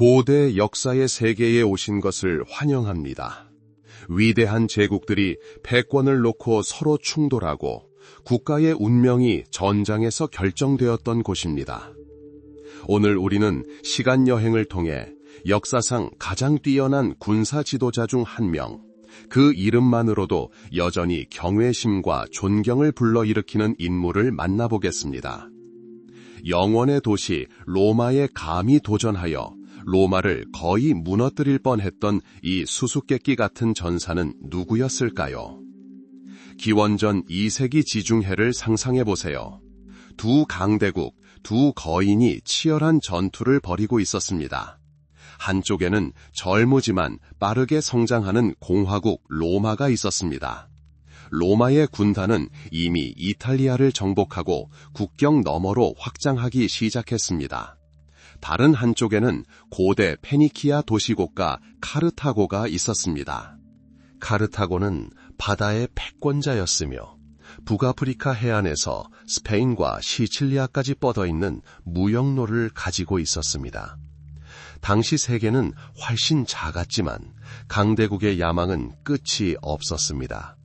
고대 역사의 세계에 오신 것을 환영합니다. 위대한 제국들이 패권을 놓고 서로 충돌하고 국가의 운명이 전장에서 결정되었던 곳입니다. 오늘 우리는 시간 여행을 통해 역사상 가장 뛰어난 군사 지도자 중 한 명, 그 이름만으로도 여전히 경외심과 존경을 불러일으키는 인물을 만나보겠습니다. 영원의 도시 로마에 감히 도전하여 로마를 거의 무너뜨릴 뻔했던 이 수수께끼 같은 전사는 누구였을까요? 기원전 2세기 지중해를 상상해보세요. 두 강대국, 두 거인이 치열한 전투를 벌이고 있었습니다. 한쪽에는 젊으지만 빠르게 성장하는 공화국 로마가 있었습니다. 로마의 군단은 이미 이탈리아를 정복하고 국경 너머로 확장하기 시작했습니다. 다른 한쪽에는 고대 페니키아 도시국가 카르타고가 있었습니다. 카르타고는 바다의 패권자였으며 북아프리카 해안에서 스페인과 시칠리아까지 뻗어있는 무역로를 가지고 있었습니다. 당시 세계는 훨씬 작았지만 강대국의 야망은 끝이 없었습니다.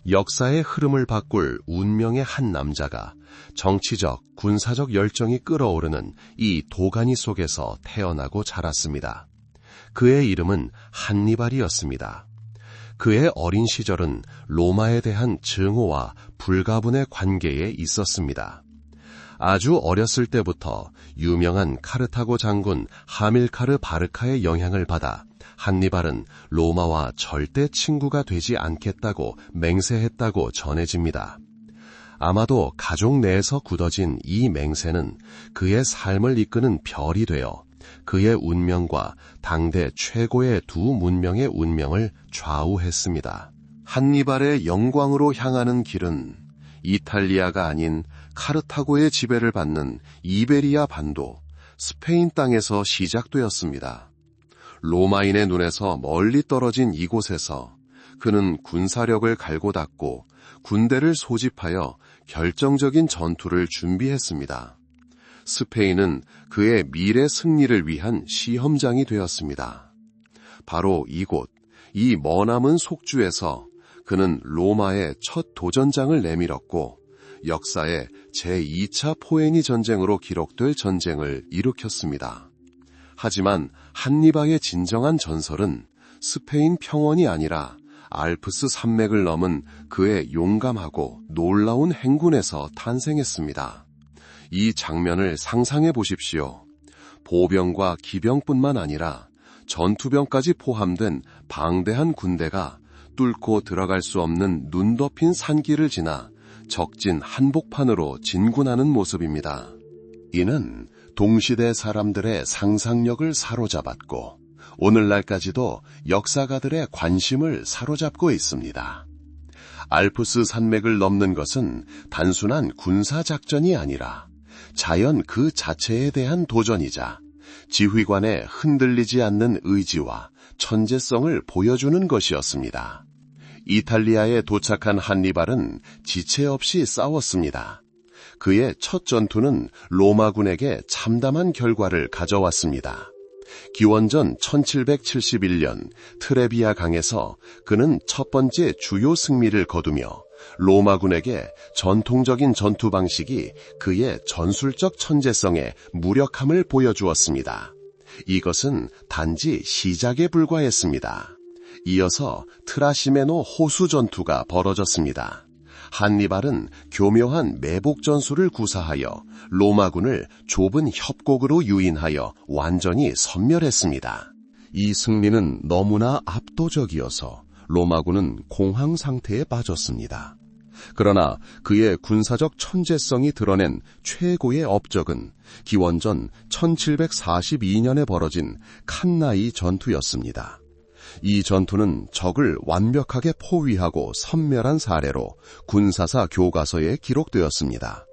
역사의 흐름을 바꿀 운명의 한 남자가 정치적, 군사적 열정이 끓어오르는 이 도가니 속에서 태어나고 자랐습니다. 그의 이름은 한니발이었습니다. 그의 어린 시절은 로마에 대한 증오와 불가분의 관계에 있었습니다. 아주 어렸을 때부터 유명한 카르타고 장군 하밀카르 바르카의 영향을 받아 한니발은 로마와 절대 친구가 되지 않겠다고 맹세했다고 전해집니다. 아마도 가족 내에서 굳어진 이 맹세는 그의 삶을 이끄는 별이 되어 그의 운명과 당대 최고의 두 문명의 운명을 좌우했습니다. 한니발의 영광으로 향하는 길은 이탈리아가 아닌 카르타고의 지배를 받는 이베리아 반도, 스페인 땅에서 시작되었습니다. 로마인의 눈에서 멀리 떨어진 이곳에서 그는 군사력을 갈고 닦고 군대를 소집하여 결정적인 전투를 준비했습니다. 스페인은 그의 미래 승리를 위한 시험장이 되었습니다. 바로 이곳, 이 머나먼 속주에서 그는 로마의 첫 도전장을 내밀었고 역사의 제2차 포에니 전쟁으로 기록될 전쟁을 일으켰습니다. 하지만 한니발의 진정한 전설은 스페인 평원이 아니라 알프스 산맥을 넘은 그의 용감하고 놀라운 행군에서 탄생했습니다. 이 장면을 상상해 보십시오. 보병과 기병뿐만 아니라 전투병까지 포함된 방대한 군대가 뚫고 들어갈 수 없는 눈 덮인 산길을 지나 적진 한복판으로 진군하는 모습입니다. 이는 동시대 사람들의 상상력을 사로잡았고 오늘날까지도 역사가들의 관심을 사로잡고 있습니다. 알프스 산맥을 넘는 것은 단순한 군사작전이 아니라 자연 그 자체에 대한 도전이자 지휘관의 흔들리지 않는 의지와 천재성을 보여주는 것이었습니다. 이탈리아에 도착한 한니발은 지체 없이 싸웠습니다. 그의 첫 전투는 로마군에게 참담한 결과를 가져왔습니다. 기원전 1771년 트레비아 강에서 그는 첫 번째 주요 승리를 거두며 로마군에게 전통적인 전투 방식이 그의 전술적 천재성에 무력함을 보여주었습니다. 이것은 단지 시작에 불과했습니다. 이어서 트라시메노 호수 전투가 벌어졌습니다. 한니발은 교묘한 매복 전술을 구사하여 로마군을 좁은 협곡으로 유인하여 완전히 섬멸했습니다. 이 승리는 너무나 압도적이어서 로마군은 공황 상태에 빠졌습니다. 그러나 그의 군사적 천재성이 드러낸 최고의 업적은 기원전 1742년에 벌어진 칸나이 전투였습니다. 이 전투는 적을 완벽하게 포위하고 섬멸한 사례로 군사사 교과서에 기록되었습니다.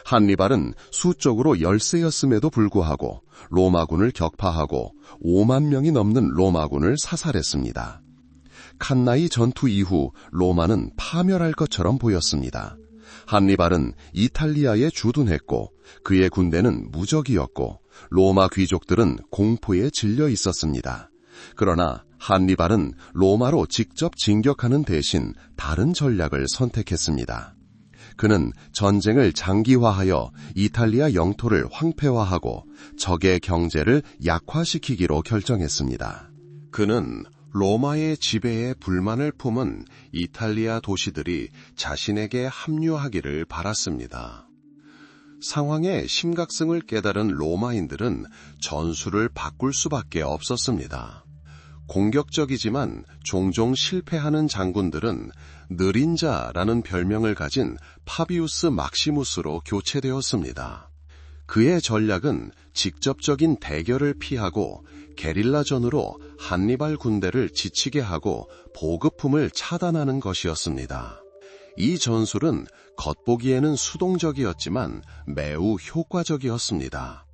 한니발은 수적으로 열세였음에도 불구하고 로마군을 격파하고 5만 명이 넘는 로마군을 사살했습니다. 칸나이 전투 이후 로마는 파멸할 것처럼 보였습니다. 한니발은 이탈리아에 주둔했고 그의 군대는 무적이었고 로마 귀족들은 공포에 질려 있었습니다. 그러나 한니발은 로마로 직접 진격하는 대신 다른 전략을 선택했습니다. 그는 전쟁을 장기화하여 이탈리아 영토를 황폐화하고 적의 경제를 약화시키기로 결정했습니다. 그는 로마의 지배에 불만을 품은 이탈리아 도시들이 자신에게 합류하기를 바랐습니다. 상황의 심각성을 깨달은 로마인들은 전술을 바꿀 수밖에 없었습니다. 공격적이지만 종종 실패하는 장군들은 느린 자라는 별명을 가진 파비우스 막시무스로 교체되었습니다. 그의 전략은 직접적인 대결을 피하고 게릴라전으로 한니발 군대를 지치게 하고 보급품을 차단하는 것이었습니다. 이 전술은 겉보기에는 수동적이었지만 매우 효과적이었습니다.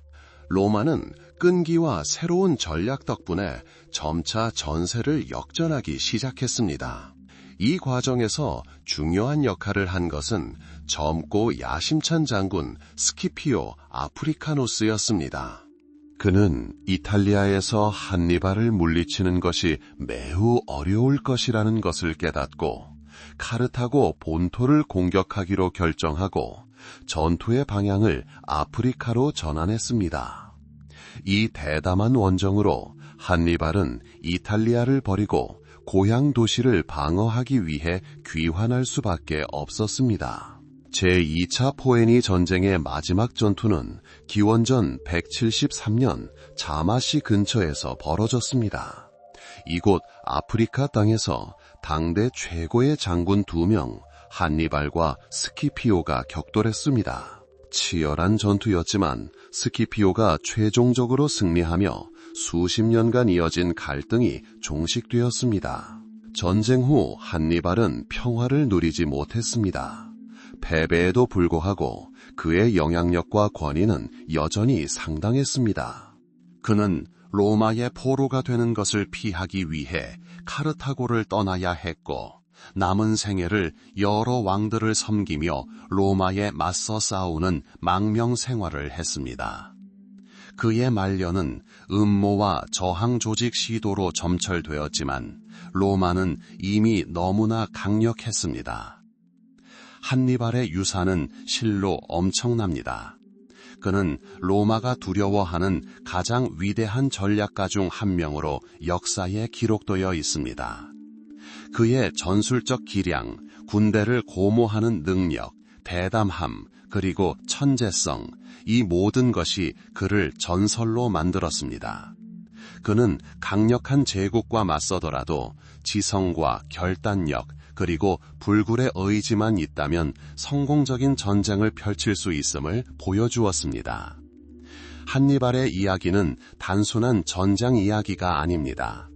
로마는 끈기와 새로운 전략 덕분에 점차 전세를 역전하기 시작했습니다. 이 과정에서 중요한 역할을 한 것은 젊고 야심찬 장군 스키피오 아프리카노스였습니다. 그는 이탈리아에서 한니발을 물리치는 것이 매우 어려울 것이라는 것을 깨닫고 카르타고 본토를 공격하기로 결정하고 전투의 방향을 아프리카로 전환했습니다. 이 대담한 원정으로 한니발은 이탈리아를 버리고 고향 도시를 방어하기 위해 귀환할 수밖에 없었습니다. 제2차 포에니 전쟁의 마지막 전투는 기원전 173년 자마시 근처에서 벌어졌습니다. 이곳 아프리카 땅에서 당대 최고의 장군 2명, 한니발과 스키피오가 격돌했습니다. 치열한 전투였지만 스키피오가 최종적으로 승리하며 수십 년간 이어진 갈등이 종식되었습니다. 전쟁 후 한니발은 평화를 누리지 못했습니다. 패배에도 불구하고 그의 영향력과 권위는 여전히 상당했습니다. 그는 로마의 포로가 되는 것을 피하기 위해 카르타고를 떠나야 했고 남은 생애를 여러 왕들을 섬기며 로마에 맞서 싸우는 망명 생활을 했습니다. 그의 말년은 음모와 저항 조직 시도로 점철되었지만 로마는 이미 너무나 강력했습니다. 한니발의 유산은 실로 엄청납니다. 그는 로마가 두려워하는 가장 위대한 전략가 중 한 명으로 역사에 기록되어 있습니다. 그의 전술적 기량, 군대를 고모하는 능력, 대담함, 그리고 천재성, 이 모든 것이 그를 전설로 만들었습니다. 그는 강력한 제국과 맞서더라도 지성과 결단력, 그리고 불굴의 의지만 있다면 성공적인 전쟁을 펼칠 수 있음을 보여주었습니다. 한니발의 이야기는 단순한 전장 이야기가 아닙니다.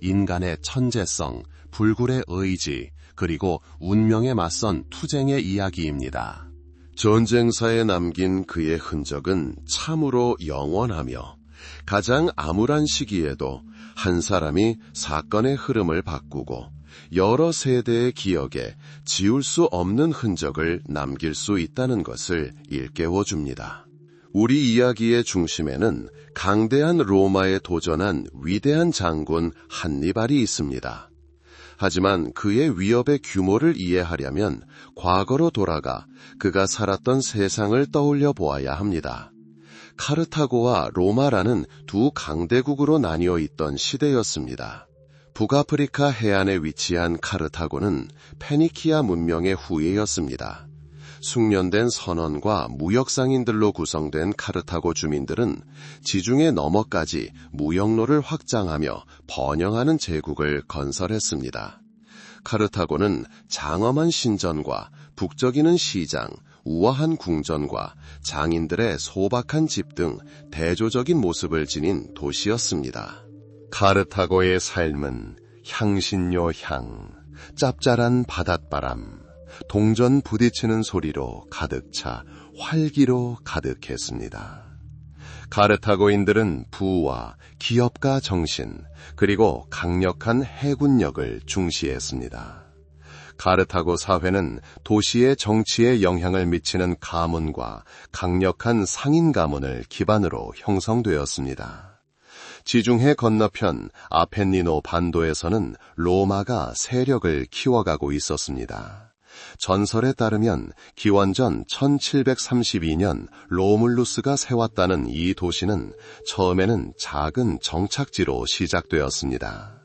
인간의 천재성, 불굴의 의지, 그리고 운명에 맞선 투쟁의 이야기입니다. 전쟁사에 남긴 그의 흔적은 참으로 영원하며 가장 암울한 시기에도 한 사람이 사건의 흐름을 바꾸고 여러 세대의 기억에 지울 수 없는 흔적을 남길 수 있다는 것을 일깨워 줍니다. 우리 이야기의 중심에는 강대한 로마에 도전한 위대한 장군 한니발이 있습니다. 하지만 그의 위협의 규모를 이해하려면 과거로 돌아가 그가 살았던 세상을 떠올려 보아야 합니다. 카르타고와 로마라는 두 강대국으로 나뉘어 있던 시대였습니다. 북아프리카 해안에 위치한 카르타고는 페니키아 문명의 후예였습니다. 숙련된 선원과 무역상인들로 구성된 카르타고 주민들은 지중해 너머까지 무역로를 확장하며 번영하는 제국을 건설했습니다. 카르타고는 장엄한 신전과 북적이는 시장, 우아한 궁전과 장인들의 소박한 집 등 대조적인 모습을 지닌 도시였습니다. 카르타고의 삶은 향신료 향, 짭짤한 바닷바람, 동전 부딪히는 소리로 가득 차 활기로 가득했습니다. 카르타고인들은 부와 기업가 정신, 그리고 강력한 해군력을 중시했습니다. 카르타고 사회는 도시의 정치에 영향을 미치는 가문과 강력한 상인 가문을 기반으로 형성되었습니다. 지중해 건너편 아펜니노 반도에서는 로마가 세력을 키워가고 있었습니다. 전설에 따르면 기원전 1732년 로물루스가 세웠다는 이 도시는 처음에는 작은 정착지로 시작되었습니다.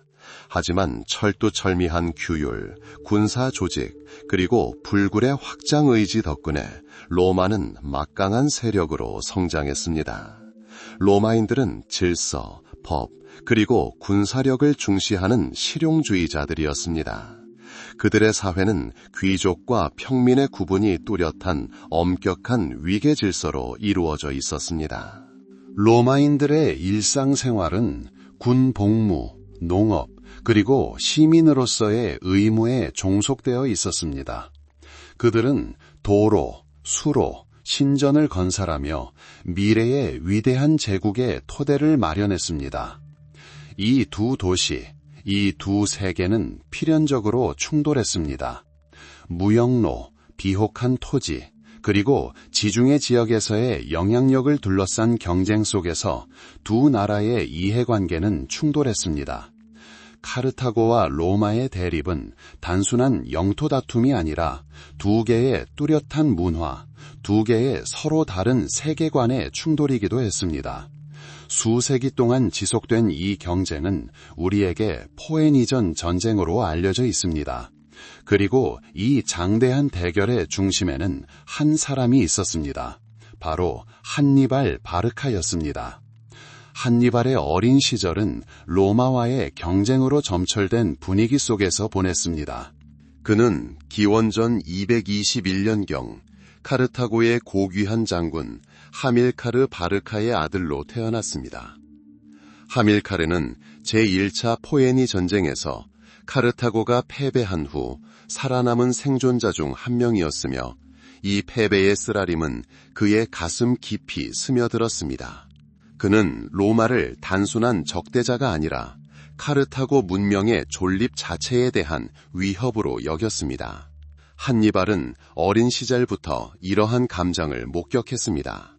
하지만 철두철미한 규율, 군사 조직, 그리고 불굴의 확장 의지 덕분에 로마는 막강한 세력으로 성장했습니다. 로마인들은 질서, 법, 그리고 군사력을 중시하는 실용주의자들이었습니다. 그들의 사회는 귀족과 평민의 구분이 뚜렷한 엄격한 위계 질서로 이루어져 있었습니다. 로마인들의 일상생활은 군 복무, 농업, 그리고 시민으로서의 의무에 종속되어 있었습니다. 그들은 도로, 수로, 신전을 건설하며 미래의 위대한 제국의 토대를 마련했습니다. 이 두 도시, 이 두 세계는 필연적으로 충돌했습니다. 무역로, 비옥한 토지, 그리고 지중해 지역에서의 영향력을 둘러싼 경쟁 속에서 두 나라의 이해관계는 충돌했습니다. 카르타고와 로마의 대립은 단순한 영토 다툼이 아니라 두 개의 뚜렷한 문화, 두 개의 서로 다른 세계관의 충돌이기도 했습니다. 수세기 동안 지속된 이 경쟁은 우리에게 포에니전 전쟁으로 알려져 있습니다. 그리고 이 장대한 대결의 중심에는 한 사람이 있었습니다. 바로 한니발 바르카였습니다. 한니발의 어린 시절은 로마와의 경쟁으로 점철된 분위기 속에서 보냈습니다. 그는 기원전 221년경 카르타고의 고귀한 장군 하밀카르 바르카의 아들로 태어났습니다. 하밀카르는 제1차 포에니 전쟁에서 카르타고가 패배한 후 살아남은 생존자 중 한 명이었으며 이 패배의 쓰라림은 그의 가슴 깊이 스며들었습니다. 그는 로마를 단순한 적대자가 아니라 카르타고 문명의 존립 자체에 대한 위협으로 여겼습니다. 한니발은 어린 시절부터 이러한 감정을 목격했습니다.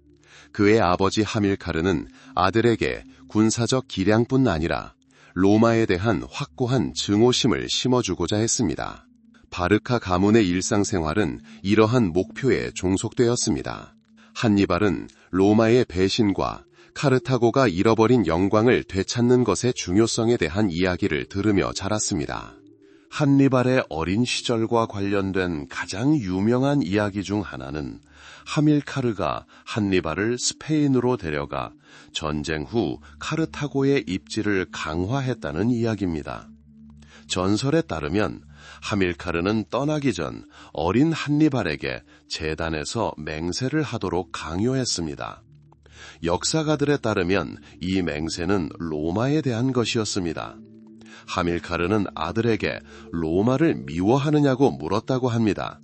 그의 아버지 하밀카르는 아들에게 군사적 기량뿐 아니라 로마에 대한 확고한 증오심을 심어주고자 했습니다. 바르카 가문의 일상생활은 이러한 목표에 종속되었습니다. 한니발은 로마의 배신과 카르타고가 잃어버린 영광을 되찾는 것의 중요성에 대한 이야기를 들으며 자랐습니다. 한니발의 어린 시절과 관련된 가장 유명한 이야기 중 하나는 하밀카르가 한니발을 스페인으로 데려가 전쟁 후 카르타고의 입지를 강화했다는 이야기입니다. 전설에 따르면 하밀카르는 떠나기 전 어린 한니발에게 제단에서 맹세를 하도록 강요했습니다. 역사가들에 따르면 이 맹세는 로마에 대한 것이었습니다. 하밀카르는 아들에게 로마를 미워하느냐고 물었다고 합니다.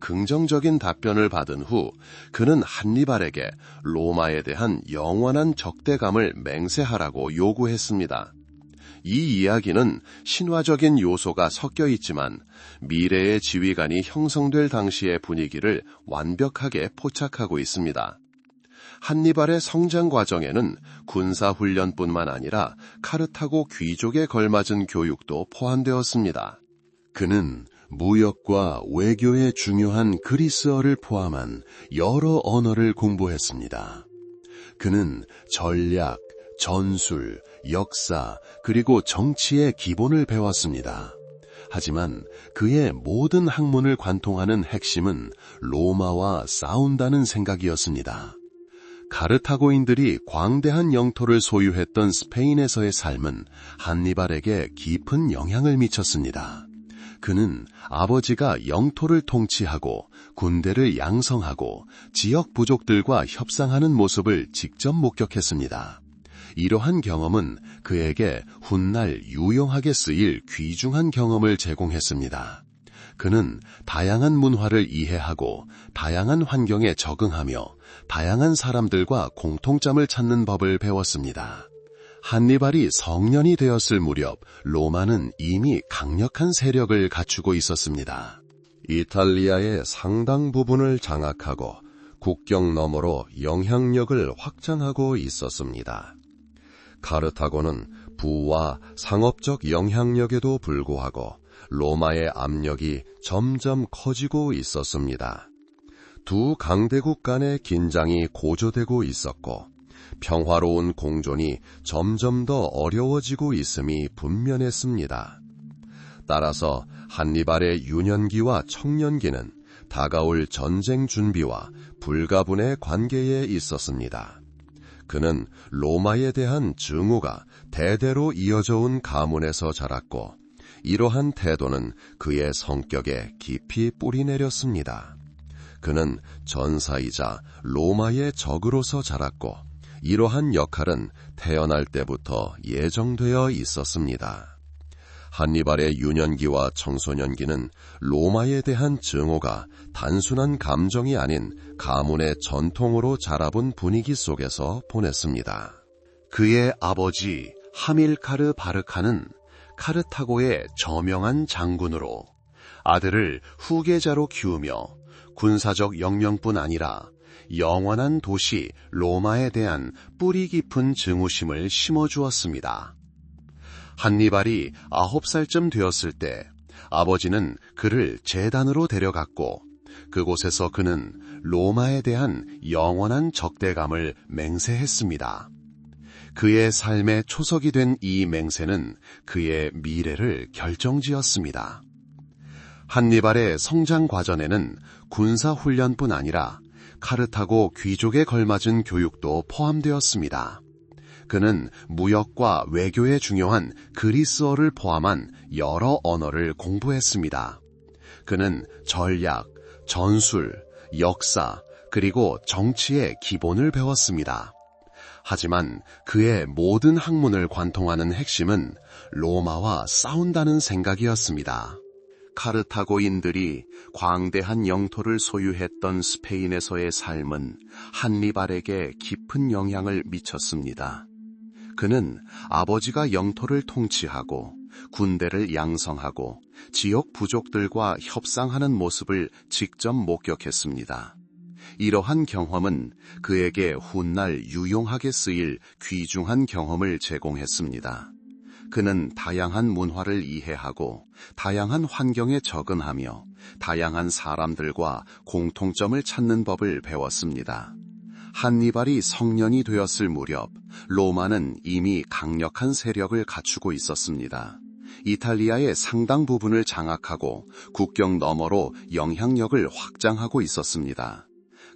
긍정적인 답변을 받은 후 그는 한니발에게 로마에 대한 영원한 적대감을 맹세하라고 요구했습니다. 이 이야기는 신화적인 요소가 섞여 있지만 미래의 지휘관이 형성될 당시의 분위기를 완벽하게 포착하고 있습니다. 한니발의 성장 과정에는 군사훈련뿐만 아니라 카르타고 귀족에 걸맞은 교육도 포함되었습니다. 그는 무역과 외교에 중요한 그리스어를 포함한 여러 언어를 공부했습니다. 그는 전략, 전술, 역사, 그리고 정치의 기본을 배웠습니다. 하지만 그의 모든 학문을 관통하는 핵심은 로마와 싸운다는 생각이었습니다. 카르타고인들이 광대한 영토를 소유했던 스페인에서의 삶은 한니발에게 깊은 영향을 미쳤습니다. 그는 아버지가 영토를 통치하고 군대를 양성하고 지역 부족들과 협상하는 모습을 직접 목격했습니다. 이러한 경험은 그에게 훗날 유용하게 쓰일 귀중한 경험을 제공했습니다. 그는 다양한 문화를 이해하고 다양한 환경에 적응하며 다양한 사람들과 공통점을 찾는 법을 배웠습니다. 한니발이 성년이 되었을 무렵 로마는 이미 강력한 세력을 갖추고 있었습니다. 이탈리아의 상당 부분을 장악하고 국경 너머로 영향력을 확장하고 있었습니다. 카르타고는 부와 상업적 영향력에도 불구하고 로마의 압력이 점점 커지고 있었습니다. 두 강대국 간의 긴장이 고조되고 있었고 평화로운 공존이 점점 더 어려워지고 있음이 분명했습니다. 따라서 한니발의 유년기와 청년기는 다가올 전쟁 준비와 불가분의 관계에 있었습니다. 그는 로마에 대한 증오가 대대로 이어져 온 가문에서 자랐고 이러한 태도는 그의 성격에 깊이 뿌리내렸습니다. 그는 전사이자 로마의 적으로서 자랐고 이러한 역할은 태어날 때부터 예정되어 있었습니다. 한니발의 유년기와 청소년기는 로마에 대한 증오가 단순한 감정이 아닌 가문의 전통으로 자라본 분위기 속에서 보냈습니다. 그의 아버지 하밀카르 바르카는 카르타고의 저명한 장군으로 아들을 후계자로 키우며 군사적 영령뿐 아니라 영원한 도시 로마에 대한 뿌리 깊은 증오심을 심어주었습니다. 한니발이 9살쯤 되었을 때 아버지는 그를 제단으로 데려갔고 그곳에서 그는 로마에 대한 영원한 적대감을 맹세했습니다. 그의 삶의 초석이 된 이 맹세는 그의 미래를 결정지었습니다. 한니발의 성장 과정에는 군사훈련뿐 아니라 카르타고 귀족에 걸맞은 교육도 포함되었습니다. 그는 무역과 외교에 중요한 그리스어를 포함한 여러 언어를 공부했습니다. 그는 전략, 전술, 역사, 그리고 정치의 기본을 배웠습니다. 하지만 그의 모든 학문을 관통하는 핵심은 로마와 싸운다는 생각이었습니다. 카르타고인들이 광대한 영토를 소유했던 스페인에서의 삶은 한니발에게 깊은 영향을 미쳤습니다. 그는 아버지가 영토를 통치하고 군대를 양성하고 지역 부족들과 협상하는 모습을 직접 목격했습니다. 이러한 경험은 그에게 훗날 유용하게 쓰일 귀중한 경험을 제공했습니다. 그는 다양한 문화를 이해하고 다양한 환경에 적응하며 다양한 사람들과 공통점을 찾는 법을 배웠습니다. 한니발이 성년이 되었을 무렵 로마는 이미 강력한 세력을 갖추고 있었습니다. 이탈리아의 상당 부분을 장악하고 국경 너머로 영향력을 확장하고 있었습니다.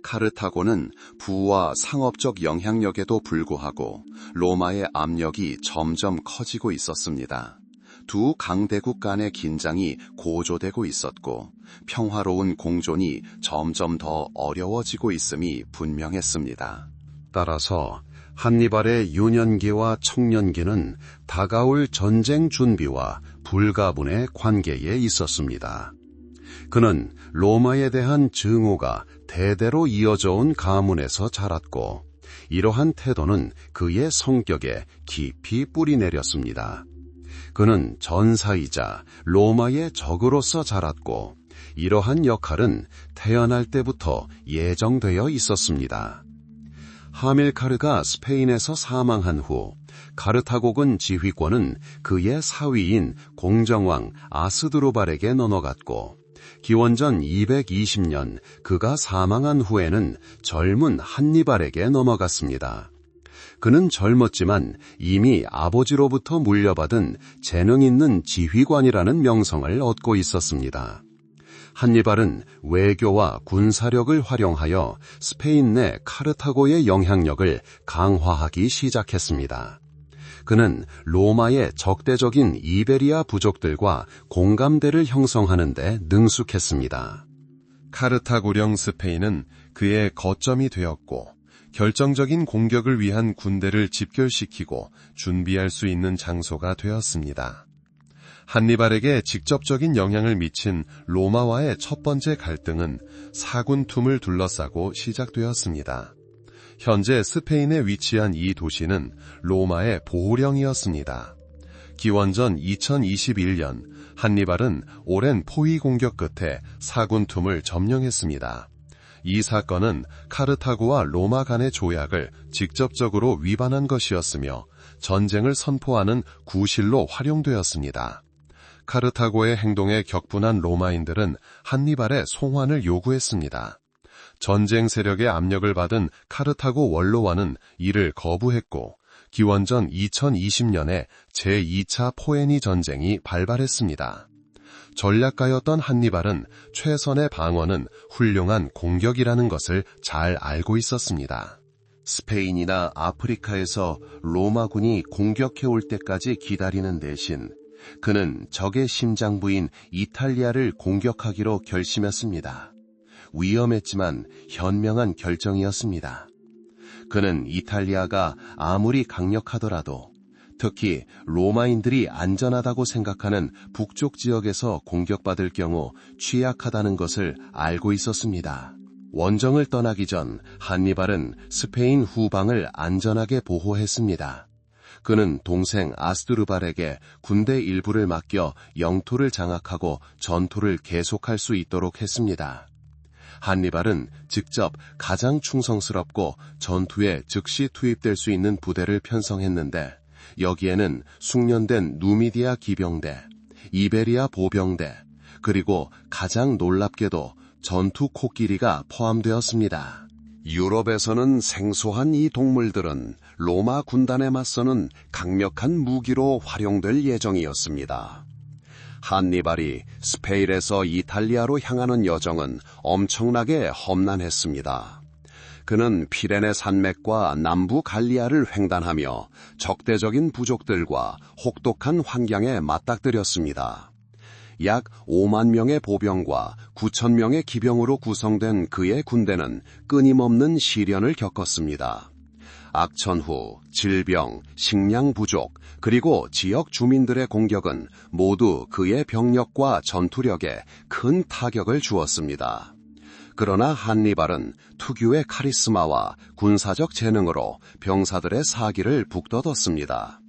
카르타고는 부와 상업적 영향력에도 불구하고 로마의 압력이 점점 커지고 있었습니다. 두 강대국 간의 긴장이 고조되고 있었고 평화로운 공존이 점점 더 어려워지고 있음이 분명했습니다. 따라서 한니발의 유년기와 청년기는 다가올 전쟁 준비와 불가분의 관계에 있었습니다. 그는 로마에 대한 증오가 대대로 이어져 온 가문에서 자랐고 이러한 태도는 그의 성격에 깊이 뿌리내렸습니다. 그는 전사이자 로마의 적으로서 자랐고 이러한 역할은 태어날 때부터 예정되어 있었습니다. 하밀카르가 스페인에서 사망한 후 카르타고군 지휘권은 그의 사위인 공정왕 아스드루발에게 넘어갔고 기원전 220년 그가 사망한 후에는 젊은 한니발에게 넘어갔습니다. 그는 젊었지만 이미 아버지로부터 물려받은 재능 있는 지휘관이라는 명성을 얻고 있었습니다. 한니발은 외교와 군사력을 활용하여 스페인 내 카르타고의 영향력을 강화하기 시작했습니다. 그는 로마의 적대적인 이베리아 부족들과 공감대를 형성하는 데 능숙했습니다. 카르타고령 스페인은 그의 거점이 되었고 결정적인 공격을 위한 군대를 집결시키고 준비할 수 있는 장소가 되었습니다. 한니발에게 직접적인 영향을 미친 로마와의 첫 번째 갈등은 사군툼을 둘러싸고 시작되었습니다. 현재 스페인에 위치한 이 도시는 로마의 보호령이었습니다. 기원전 2021년 한니발은 오랜 포위 공격 끝에 사군툼을 점령했습니다. 이 사건은 카르타고와 로마 간의 조약을 직접적으로 위반한 것이었으며 전쟁을 선포하는 구실로 활용되었습니다. 카르타고의 행동에 격분한 로마인들은 한니발의 송환을 요구했습니다. 전쟁 세력의 압력을 받은 카르타고 원로와는 이를 거부했고 기원전 2020년에 제2차 포에니 전쟁이 발발했습니다. 전략가였던 한니발은 최선의 방어는 훌륭한 공격이라는 것을 잘 알고 있었습니다. 스페인이나 아프리카에서 로마군이 공격해올 때까지 기다리는 대신 그는 적의 심장부인 이탈리아를 공격하기로 결심했습니다. 위험했지만 현명한 결정이었습니다. 그는 이탈리아가 아무리 강력하더라도 특히 로마인들이 안전하다고 생각하는 북쪽 지역에서 공격받을 경우 취약하다는 것을 알고 있었습니다. 원정을 떠나기 전 한니발은 스페인 후방을 안전하게 보호했습니다. 그는 동생 아스두르발에게 군대 일부를 맡겨 영토를 장악하고 전투를 계속할 수 있도록 했습니다. 한니발은 직접 가장 충성스럽고 전투에 즉시 투입될 수 있는 부대를 편성했는데 여기에는 숙련된 누미디아 기병대, 이베리아 보병대, 그리고 가장 놀랍게도 전투 코끼리가 포함되었습니다. 유럽에서는 생소한 이 동물들은 로마 군단에 맞서는 강력한 무기로 활용될 예정이었습니다. 한니발이 스페인에서 이탈리아로 향하는 여정은 엄청나게 험난했습니다. 그는 피레네 산맥과 남부 갈리아를 횡단하며 적대적인 부족들과 혹독한 환경에 맞닥뜨렸습니다. 약 5만 명의 보병과 9천 명의 기병으로 구성된 그의 군대는 끊임없는 시련을 겪었습니다. 악천후, 질병, 식량 부족, 그리고 지역 주민들의 공격은 모두 그의 병력과 전투력에 큰 타격을 주었습니다. 그러나 한니발은 특유의 카리스마와 군사적 재능으로 병사들의 사기를 북돋웠습니다.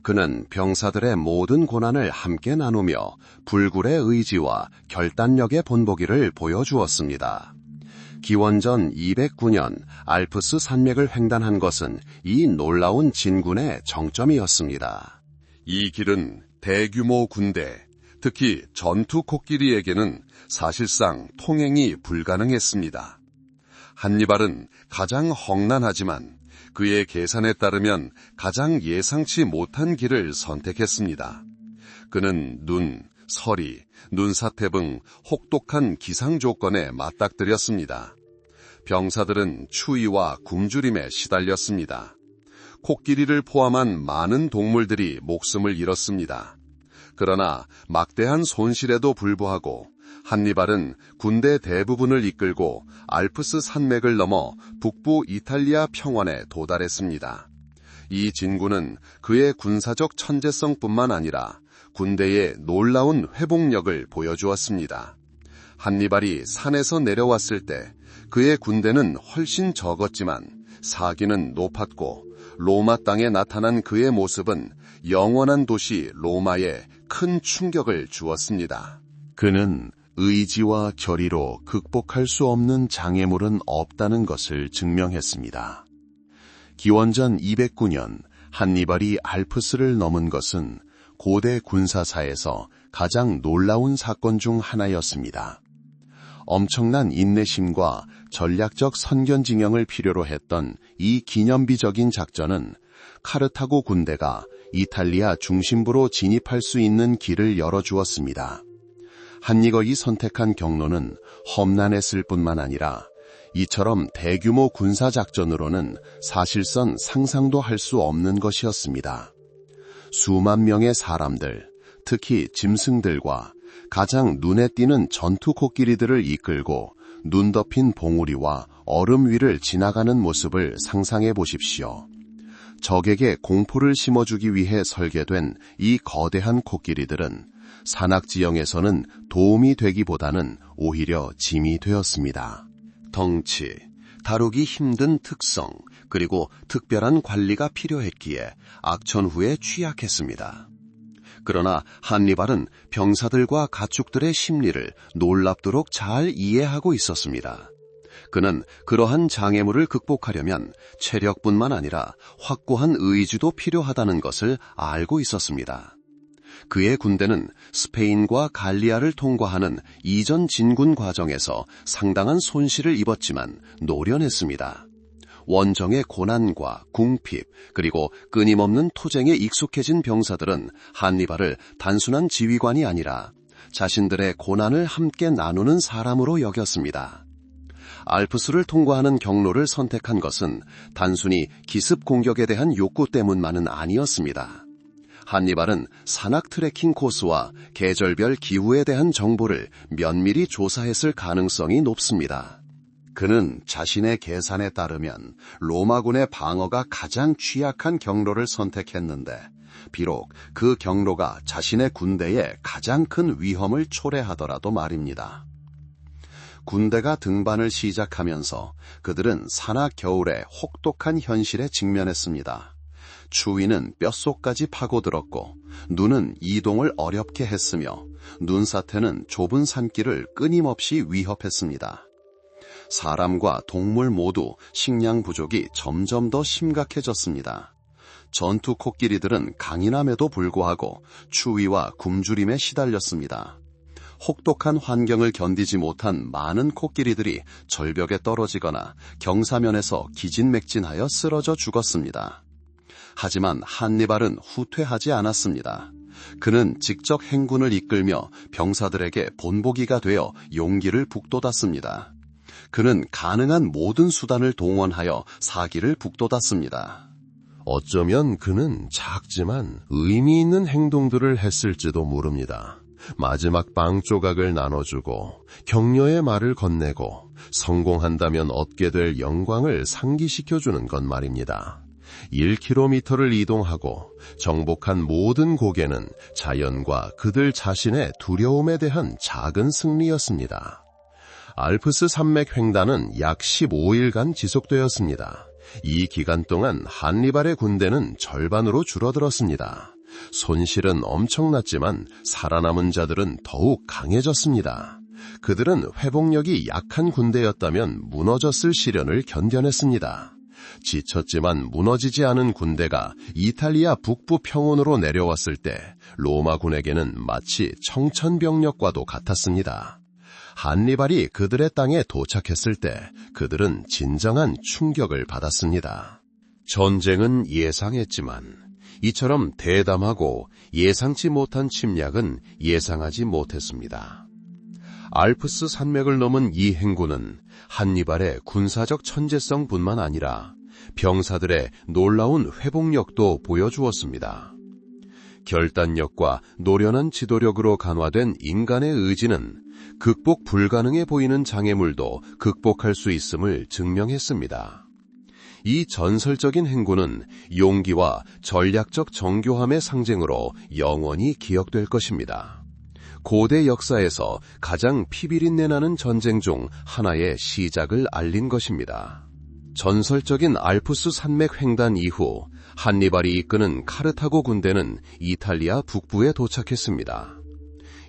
그는 병사들의 모든 고난을 함께 나누며 불굴의 의지와 결단력의 본보기를 보여주었습니다. 기원전 209년 알프스 산맥을 횡단한 것은 이 놀라운 진군의 정점이었습니다. 이 길은 대규모 군대, 특히 전투 코끼리에게는 사실상 통행이 불가능했습니다. 한니발은 가장 험난하지만 그의 계산에 따르면 가장 예상치 못한 길을 선택했습니다. 그는 눈, 서리, 눈사태 등 혹독한 기상 조건에 맞닥뜨렸습니다. 병사들은 추위와 굶주림에 시달렸습니다. 코끼리를 포함한 많은 동물들이 목숨을 잃었습니다. 그러나 막대한 손실에도 불구하고 한니발은 군대 대부분을 이끌고 알프스 산맥을 넘어 북부 이탈리아 평원에 도달했습니다. 이 진군은 그의 군사적 천재성뿐만 아니라 군대의 놀라운 회복력을 보여주었습니다. 한니발이 산에서 내려왔을 때 그의 군대는 훨씬 적었지만 사기는 높았고 로마 땅에 나타난 그의 모습은 영원한 도시 로마에 큰 충격을 주었습니다. 그는 의지와 결의로 극복할 수 없는 장애물은 없다는 것을 증명했습니다. 기원전 209년 한니발이 알프스를 넘은 것은 고대 군사사에서 가장 놀라운 사건 중 하나였습니다. 엄청난 인내심과 전략적 선견지명을 필요로 했던 이 기념비적인 작전은 카르타고 군대가 이탈리아 중심부로 진입할 수 있는 길을 열어주었습니다. 한니걸이 선택한 경로는 험난했을 뿐만 아니라 이처럼 대규모 군사작전으로는 사실상 상상도 할 수 없는 것이었습니다. 수만 명의 사람들, 특히 짐승들과 가장 눈에 띄는 전투 코끼리들을 이끌고 눈 덮인 봉우리와 얼음 위를 지나가는 모습을 상상해 보십시오. 적에게 공포를 심어주기 위해 설계된 이 거대한 코끼리들은 산악지형에서는 도움이 되기보다는 오히려 짐이 되었습니다. 덩치, 다루기 힘든 특성, 그리고 특별한 관리가 필요했기에 악천 후에 취약했습니다. 그러나 한니발은 병사들과 가축들의 심리를 놀랍도록 잘 이해하고 있었습니다. 그는 그러한 장애물을 극복하려면 체력뿐만 아니라 확고한 의지도 필요하다는 것을 알고 있었습니다. 그의 군대는 스페인과 갈리아를 통과하는 이전 진군 과정에서 상당한 손실을 입었지만 노련했습니다. 원정의 고난과 궁핍, 그리고 끊임없는 투쟁에 익숙해진 병사들은 한니발을 단순한 지휘관이 아니라 자신들의 고난을 함께 나누는 사람으로 여겼습니다. 알프스를 통과하는 경로를 선택한 것은 단순히 기습 공격에 대한 욕구 때문만은 아니었습니다. 한니발은 산악 트레킹 코스와 계절별 기후에 대한 정보를 면밀히 조사했을 가능성이 높습니다. 그는 자신의 계산에 따르면 로마군의 방어가 가장 취약한 경로를 선택했는데 비록 그 경로가 자신의 군대에 가장 큰 위험을 초래하더라도 말입니다. 군대가 등반을 시작하면서 그들은 산악 겨울의 혹독한 현실에 직면했습니다. 추위는 뼛속까지 파고들었고 눈은 이동을 어렵게 했으며 눈사태는 좁은 산길을 끊임없이 위협했습니다. 사람과 동물 모두 식량 부족이 점점 더 심각해졌습니다. 전투 코끼리들은 강인함에도 불구하고 추위와 굶주림에 시달렸습니다. 혹독한 환경을 견디지 못한 많은 코끼리들이 절벽에 떨어지거나 경사면에서 기진맥진하여 쓰러져 죽었습니다. 하지만 한니발은 후퇴하지 않았습니다. 그는 직접 행군을 이끌며 병사들에게 본보기가 되어 용기를 북돋았습니다. 그는 가능한 모든 수단을 동원하여 사기를 북돋았습니다. 어쩌면 그는 작지만 의미 있는 행동들을 했을지도 모릅니다. 마지막 빵 조각을 나눠주고 격려의 말을 건네고 성공한다면 얻게 될 영광을 상기시켜주는 것 말입니다. 1km를 이동하고 정복한 모든 고개는 자연과 그들 자신의 두려움에 대한 작은 승리였습니다. 알프스 산맥 횡단은 약 15일간 지속되었습니다. 이 기간 동안 한니발의 군대는 절반으로 줄어들었습니다. 손실은 엄청났지만 살아남은 자들은 더욱 강해졌습니다. 그들은 회복력이 약한 군대였다면 무너졌을 시련을 견뎌냈습니다. 지쳤지만 무너지지 않은 군대가 이탈리아 북부 평원으로 내려왔을 때 로마군에게는 마치 청천벽력과도 같았습니다. 한니발이 그들의 땅에 도착했을 때 그들은 진정한 충격을 받았습니다. 전쟁은 예상했지만 이처럼 대담하고 예상치 못한 침략은 예상하지 못했습니다. 알프스 산맥을 넘은 이 행군은 한니발의 군사적 천재성뿐만 아니라 병사들의 놀라운 회복력도 보여주었습니다. 결단력과 노련한 지도력으로 간화된 인간의 의지는 극복 불가능해 보이는 장애물도 극복할 수 있음을 증명했습니다. 이 전설적인 행군은 용기와 전략적 정교함의 상징으로 영원히 기억될 것입니다. 고대 역사에서 가장 피비린내 나는 전쟁 중 하나의 시작을 알린 것입니다. 전설적인 알프스 산맥 횡단 이후 한니발이 이끄는 카르타고 군대는 이탈리아 북부에 도착했습니다.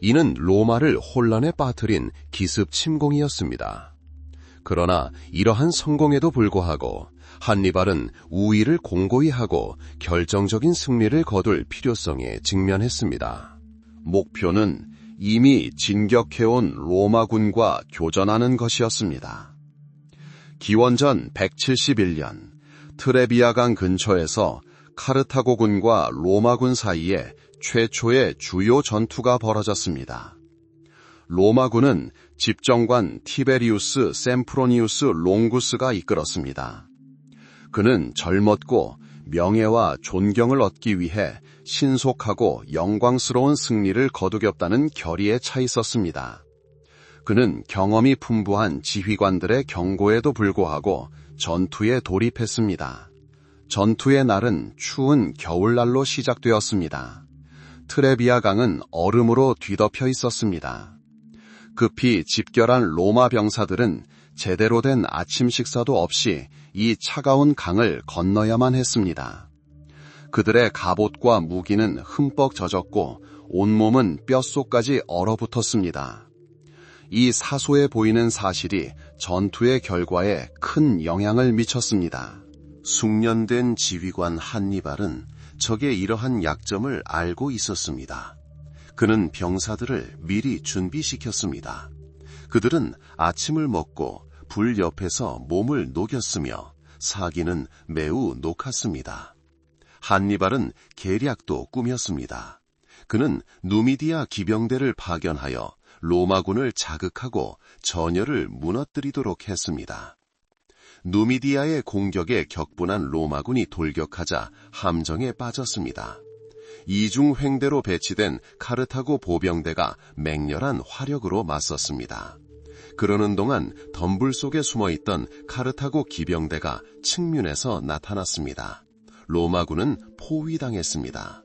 이는 로마를 혼란에 빠뜨린 기습 침공이었습니다. 그러나 이러한 성공에도 불구하고 한니발은 우위를 공고히 하고 결정적인 승리를 거둘 필요성에 직면했습니다. 목표는 이미 진격해온 로마군과 교전하는 것이었습니다. 기원전 171년 트레비아강 근처에서 카르타고군과 로마군 사이에 최초의 주요 전투가 벌어졌습니다. 로마군은 집정관 티베리우스 셈프로니우스 롱구스가 이끌었습니다. 그는 젊었고 명예와 존경을 얻기 위해 신속하고 영광스러운 승리를 거두겠다는 결의에 차 있었습니다. 그는 경험이 풍부한 지휘관들의 경고에도 불구하고 전투에 돌입했습니다. 전투의 날은 추운 겨울날로 시작되었습니다. 트레비아 강은 얼음으로 뒤덮여 있었습니다. 급히 집결한 로마 병사들은 제대로 된 아침 식사도 없이 이 차가운 강을 건너야만 했습니다. 그들의 갑옷과 무기는 흠뻑 젖었고 온몸은 뼛속까지 얼어붙었습니다. 이 사소해 보이는 사실이 전투의 결과에 큰 영향을 미쳤습니다. 숙련된 지휘관 한니발은 적의 이러한 약점을 알고 있었습니다. 그는 병사들을 미리 준비시켰습니다. 그들은 아침을 먹고 불 옆에서 몸을 녹였으며 사기는 매우 녹았습니다. 한니발은 계략도 꾸몄습니다. 그는 누미디아 기병대를 파견하여 로마군을 자극하고 전열을 무너뜨리도록 했습니다. 누미디아의 공격에 격분한 로마군이 돌격하자 함정에 빠졌습니다. 이중 횡대로 배치된 카르타고 보병대가 맹렬한 화력으로 맞섰습니다. 그러는 동안 덤불 속에 숨어있던 카르타고 기병대가 측면에서 나타났습니다. 로마군은 포위당했습니다.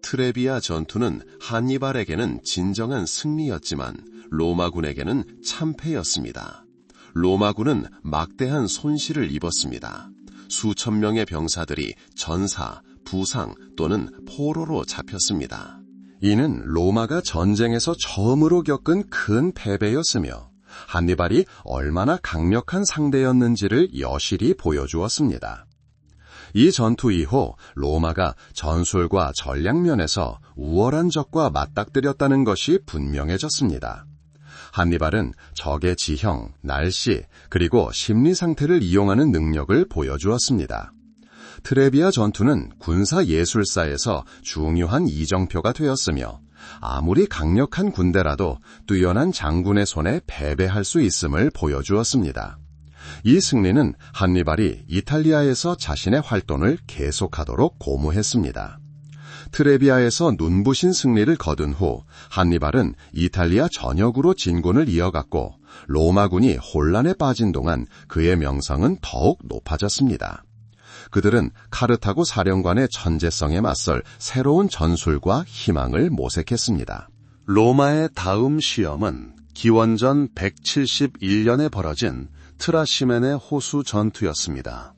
트레비아 전투는 한니발에게는 진정한 승리였지만 로마군에게는 참패였습니다. 로마군은 막대한 손실을 입었습니다. 수천 명의 병사들이 전사, 부상 또는 포로로 잡혔습니다. 이는 로마가 전쟁에서 처음으로 겪은 큰 패배였으며 한니발이 얼마나 강력한 상대였는지를 여실히 보여주었습니다. 이 전투 이후 로마가 전술과 전략면에서 우월한 적과 맞닥뜨렸다는 것이 분명해졌습니다. 한니발은 적의 지형, 날씨, 그리고 심리 상태를 이용하는 능력을 보여주었습니다. 트레비아 전투는 군사 예술사에서 중요한 이정표가 되었으며 아무리 강력한 군대라도 뛰어난 장군의 손에 패배할 수 있음을 보여주었습니다. 이 승리는 한니발이 이탈리아에서 자신의 활동을 계속하도록 고무했습니다. 트레비아에서 눈부신 승리를 거둔 후 한니발은 이탈리아 전역으로 진군을 이어갔고 로마군이 혼란에 빠진 동안 그의 명성은 더욱 높아졌습니다. 그들은 카르타고 사령관의 천재성에 맞설 새로운 전술과 희망을 모색했습니다. 로마의 다음 시험은 기원전 171년에 벌어진 트라시멘의 호수 전투였습니다.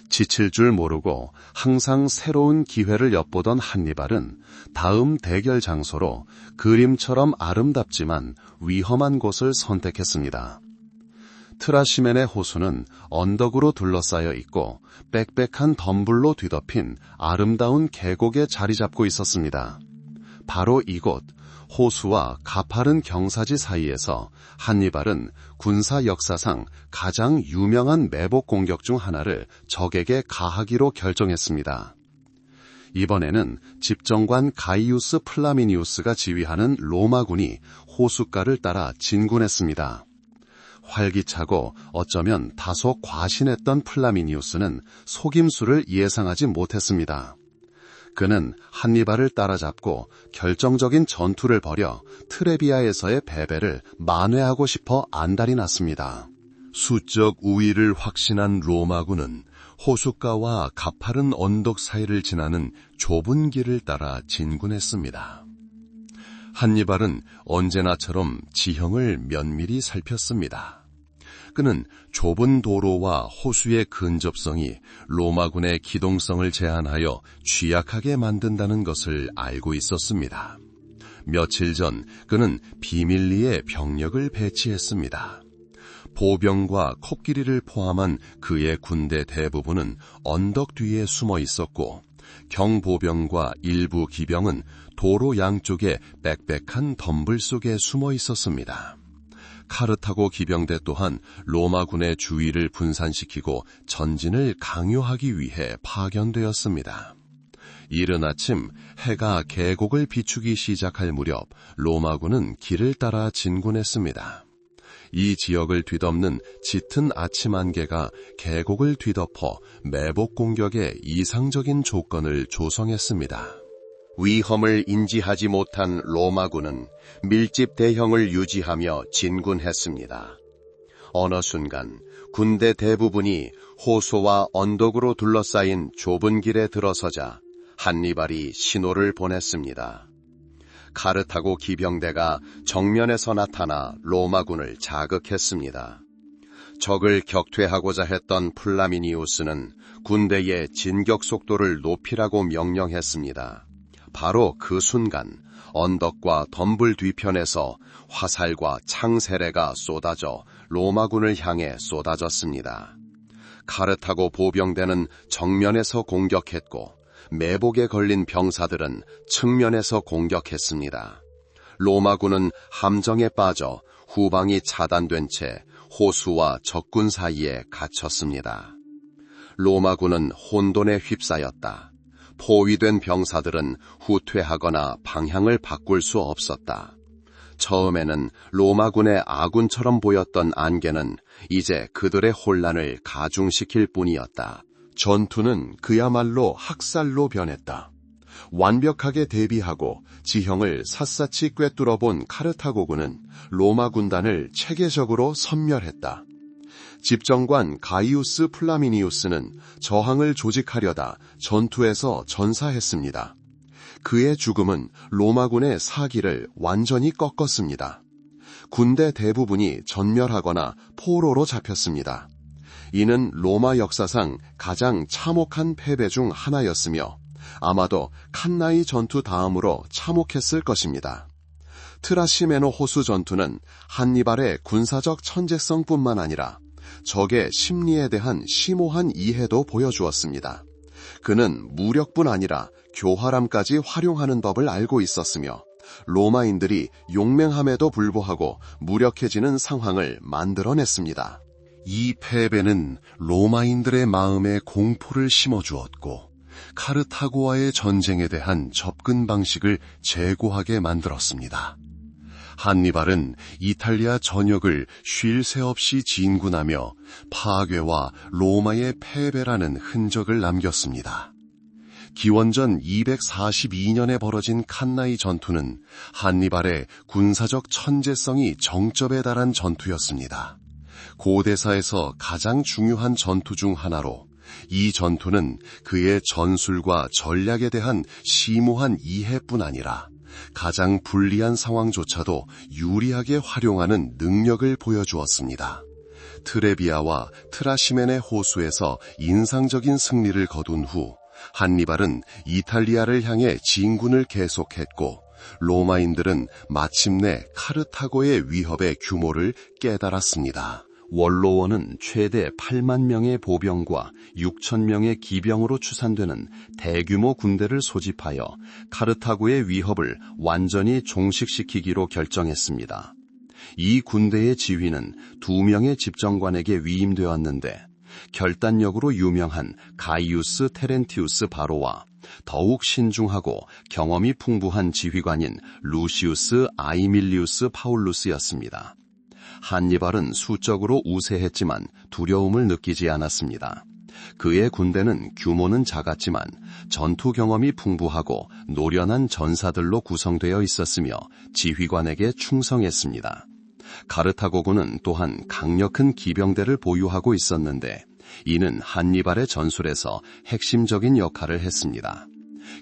지칠 줄 모르고 항상 새로운 기회를 엿보던 한니발은 다음 대결 장소로 그림처럼 아름답지만 위험한 곳을 선택했습니다. 트라시멘의 호수는 언덕으로 둘러싸여 있고 빽빽한 덤불로 뒤덮인 아름다운 계곡에 자리 잡고 있었습니다. 바로 이곳 호수와 가파른 경사지 사이에서 한니발은 군사 역사상 가장 유명한 매복 공격 중 하나를 적에게 가하기로 결정했습니다. 이번에는 집정관 가이우스 플라미니우스가 지휘하는 로마군이 호숫가를 따라 진군했습니다. 활기차고 어쩌면 다소 과신했던 플라미니우스는 속임수를 예상하지 못했습니다. 그는 한니발을 따라잡고 결정적인 전투를 벌여 트레비아에서의 패배를 만회하고 싶어 안달이 났습니다. 수적 우위를 확신한 로마군은 호숫가와 가파른 언덕 사이를 지나는 좁은 길을 따라 진군했습니다. 한니발은 언제나처럼 지형을 면밀히 살폈습니다. 그는 좁은 도로와 호수의 근접성이 로마군의 기동성을 제한하여 취약하게 만든다는 것을 알고 있었습니다. 며칠 전 그는 비밀리에 병력을 배치했습니다. 보병과 코끼리를 포함한 그의 군대 대부분은 언덕 뒤에 숨어 있었고 경보병과 일부 기병은 도로 양쪽에 빽빽한 덤불 속에 숨어 있었습니다. 카르타고 기병대 또한 로마군의 주위를 분산시키고 전진을 강요하기 위해 파견되었습니다. 이른 아침 해가 계곡을 비추기 시작할 무렵 로마군은 길을 따라 진군했습니다. 이 지역을 뒤덮는 짙은 아침 안개가 계곡을 뒤덮어 매복 공격에 이상적인 조건을 조성했습니다. 위험을 인지하지 못한 로마군은 밀집 대형을 유지하며 진군했습니다. 어느 순간 군대 대부분이 호수와 언덕으로 둘러싸인 좁은 길에 들어서자 한니발이 신호를 보냈습니다. 카르타고 기병대가 정면에서 나타나 로마군을 자극했습니다. 적을 격퇴하고자 했던 플라미니우스는 군대의 진격 속도를 높이라고 명령했습니다. 바로 그 순간 언덕과 덤불 뒤편에서 화살과 창 세례가 쏟아져 로마군을 향해 쏟아졌습니다. 카르타고 보병대는 정면에서 공격했고 매복에 걸린 병사들은 측면에서 공격했습니다. 로마군은 함정에 빠져 후방이 차단된 채 호수와 적군 사이에 갇혔습니다. 로마군은 혼돈에 휩싸였다. 포위된 병사들은 후퇴하거나 방향을 바꿀 수 없었다. 처음에는 로마군의 아군처럼 보였던 안개는 이제 그들의 혼란을 가중시킬 뿐이었다. 전투는 그야말로 학살로 변했다. 완벽하게 대비하고 지형을 샅샅이 꿰뚫어본 카르타고군은 로마 군단을 체계적으로 섬멸했다. 집정관 가이우스 플라미니우스는 저항을 조직하려다 전투에서 전사했습니다. 그의 죽음은 로마군의 사기를 완전히 꺾었습니다. 군대 대부분이 전멸하거나 포로로 잡혔습니다. 이는 로마 역사상 가장 참혹한 패배 중 하나였으며 아마도 칸나이 전투 다음으로 참혹했을 것입니다. 트라시메노 호수 전투는 한니발의 군사적 천재성뿐만 아니라 적의 심리에 대한 심오한 이해도 보여주었습니다. 그는 무력뿐 아니라 교활함까지 활용하는 법을 알고 있었으며 로마인들이 용맹함에도 불구하고 무력해지는 상황을 만들어냈습니다. 이 패배는 로마인들의 마음에 공포를 심어주었고 카르타고와의 전쟁에 대한 접근 방식을 재고하게 만들었습니다. 한니발은 이탈리아 전역을 쉴 새 없이 진군하며 파괴와 로마의 패배라는 흔적을 남겼습니다. 기원전 242년에 벌어진 칸나이 전투는 한니발의 군사적 천재성이 정점에 달한 전투였습니다. 고대사에서 가장 중요한 전투 중 하나로 이 전투는 그의 전술과 전략에 대한 심오한 이해뿐 아니라 가장 불리한 상황조차도 유리하게 활용하는 능력을 보여주었습니다. 트레비아와 트라시메네 호수에서 인상적인 승리를 거둔 후 한니발은 이탈리아를 향해 진군을 계속했고 로마인들은 마침내 카르타고의 위협의 규모를 깨달았습니다. 원로원은 최대 8만 명의 보병과 6천 명의 기병으로 추산되는 대규모 군대를 소집하여 카르타고의 위협을 완전히 종식시키기로 결정했습니다. 이 군대의 지휘는 2명의 집정관에게 위임되었는데 결단력으로 유명한 가이우스 테렌티우스 바로와 더욱 신중하고 경험이 풍부한 지휘관인 루시우스 아이밀리우스 파울루스였습니다. 한니발은 수적으로 우세했지만 두려움을 느끼지 않았습니다. 그의 군대는 규모는 작았지만 전투 경험이 풍부하고 노련한 전사들로 구성되어 있었으며 지휘관에게 충성했습니다. 카르타고군은 또한 강력한 기병대를 보유하고 있었는데 이는 한니발의 전술에서 핵심적인 역할을 했습니다.